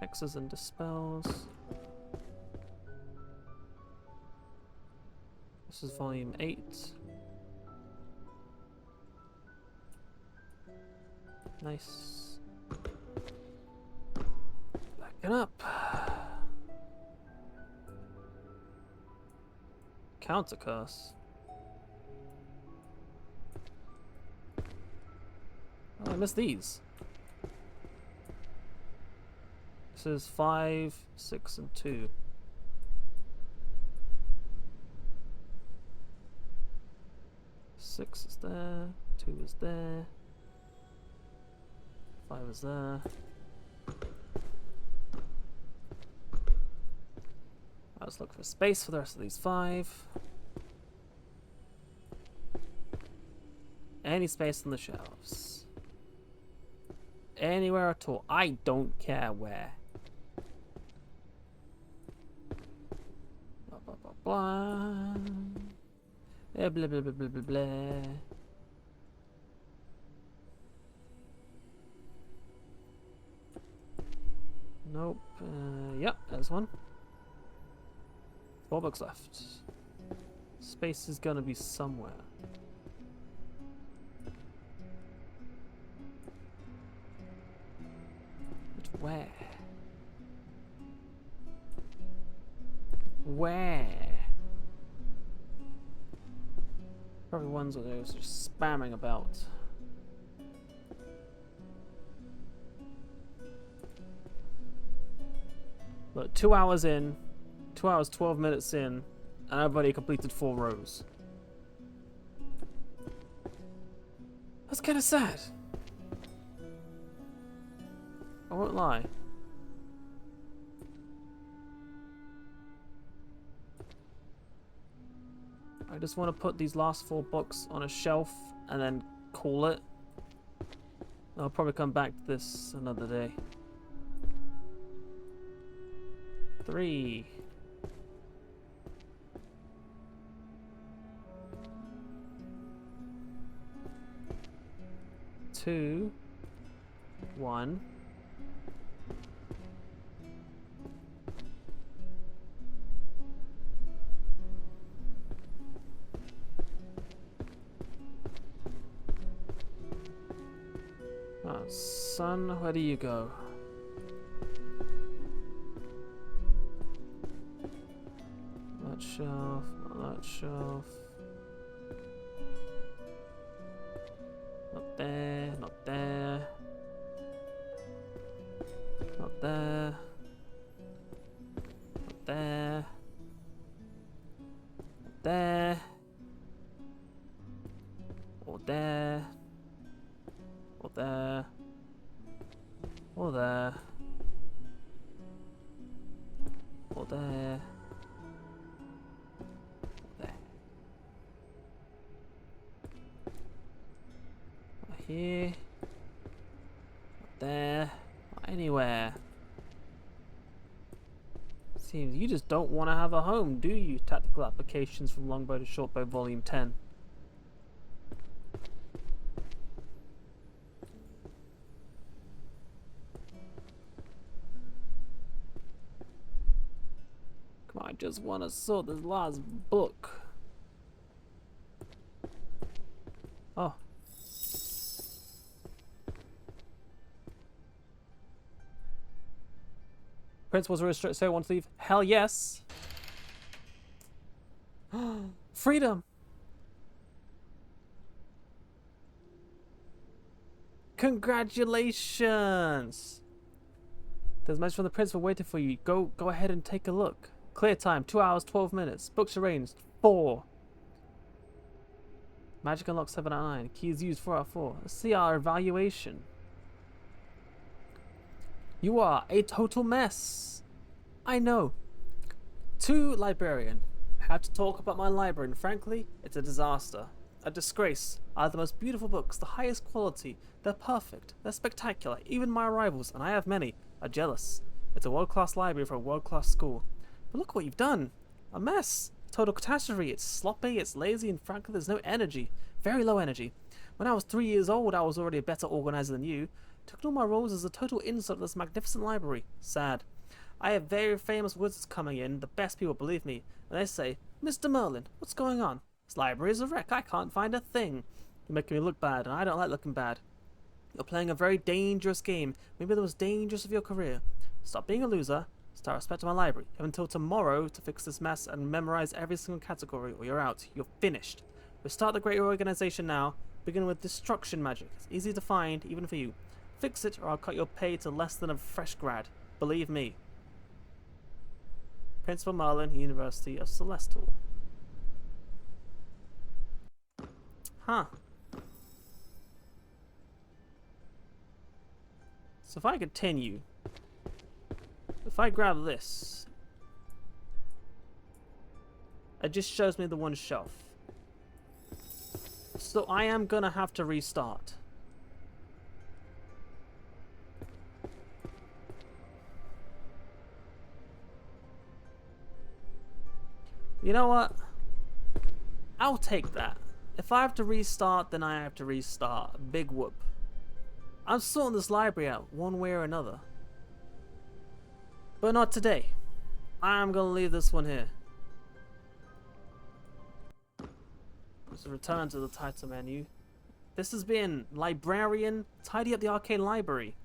Hexes and dispels. This is volume 8. Nice. Backing up. Counter curse. Oh, I missed these. This is 5, 6, and 2. 6 is there, 2 is there, 5 is there. Let's look for space for the rest of these 5. Any space on the shelves. Anywhere at all. I don't care where. Blah, blah, blah, blah. Blah, blah, blah, blah, blah, blah, blah. Nope. Yep, there's one. 4 books left. Space is gonna be somewhere. But where? Where? Probably ones where they're just spamming about. Look, 2 hours in, 2 hours, 12 minutes in, and I've already completed 4 rows. That's kind of sad. I won't lie. I just want to put these last 4 books on a shelf and then call it. I'll probably come back to this another day. 3. 2. 1. Oh, son, where do you go? That shelf, not that shelf. Not there, not there. Not there. Not there. Not there. Or there. Or there. Or there. Or there. Here, not there, not anywhere. Seems you just don't want to have a home, do you? Tactical Applications from Longbow to Shortbow, Volume 10. Come on, I just want to sort this last book. Oh. Principals are restricted, so I want to leave. Hell yes. Freedom. Congratulations. There's a message from the principal waiting for you. Go ahead and take a look. Clear time, 2 hours, 12 minutes. Books arranged, 4. Magic unlocked 7 out of 9. Keys used 4 out of 4. Let's see our evaluation. You are a total mess. I know. To librarian. I have to talk about my library, and frankly, it's a disaster. A disgrace. I have the most beautiful books, the highest quality. They're perfect. They're spectacular. Even my rivals, and I have many, are jealous. It's a world-class library for a world-class school. But look what you've done. A mess. Total catastrophe. It's sloppy, it's lazy, and frankly, there's no energy. Very low energy. When I was 3 years old, I was already a better organizer than you. Took all my roles as a total insult to this magnificent library. Sad. I have very famous wizards coming in, the best people, believe me, and they say, Mr. Merlin, what's going on? This library is a wreck, I can't find a thing. You're making me look bad, and I don't like looking bad. You're playing a very dangerous game, maybe the most dangerous of your career. Stop being a loser, start respecting my library. You have until tomorrow to fix this mess and memorize every single category, or you're out. You're finished. We start the great organization now, beginning with destruction magic. It's easy to find, even for you. Fix it, or I'll cut your pay to less than a fresh grad. Believe me. Principal Merlin, University of Celestial. Huh. So if I continue, if I grab this, It just shows me the one shelf. So I am gonna have to restart. You know what? I'll take that. If I have to restart, then I have to restart. Big whoop. I'm sorting this library out one way or another. But not today. I'm gonna leave this one here. Let's return to the title menu. This has been Librarian, Tidy Up the Arcane Library.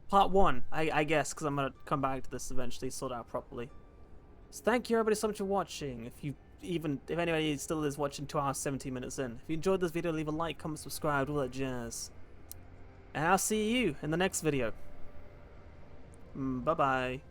Part 1, I guess, because I'm gonna come back to this eventually, sort it out properly. So thank you everybody so much for watching. If anybody still is watching 2 hours 17 minutes in. If you enjoyed this video, leave a like, comment, subscribe, all that jazz. And I'll see you in the next video. Bye bye.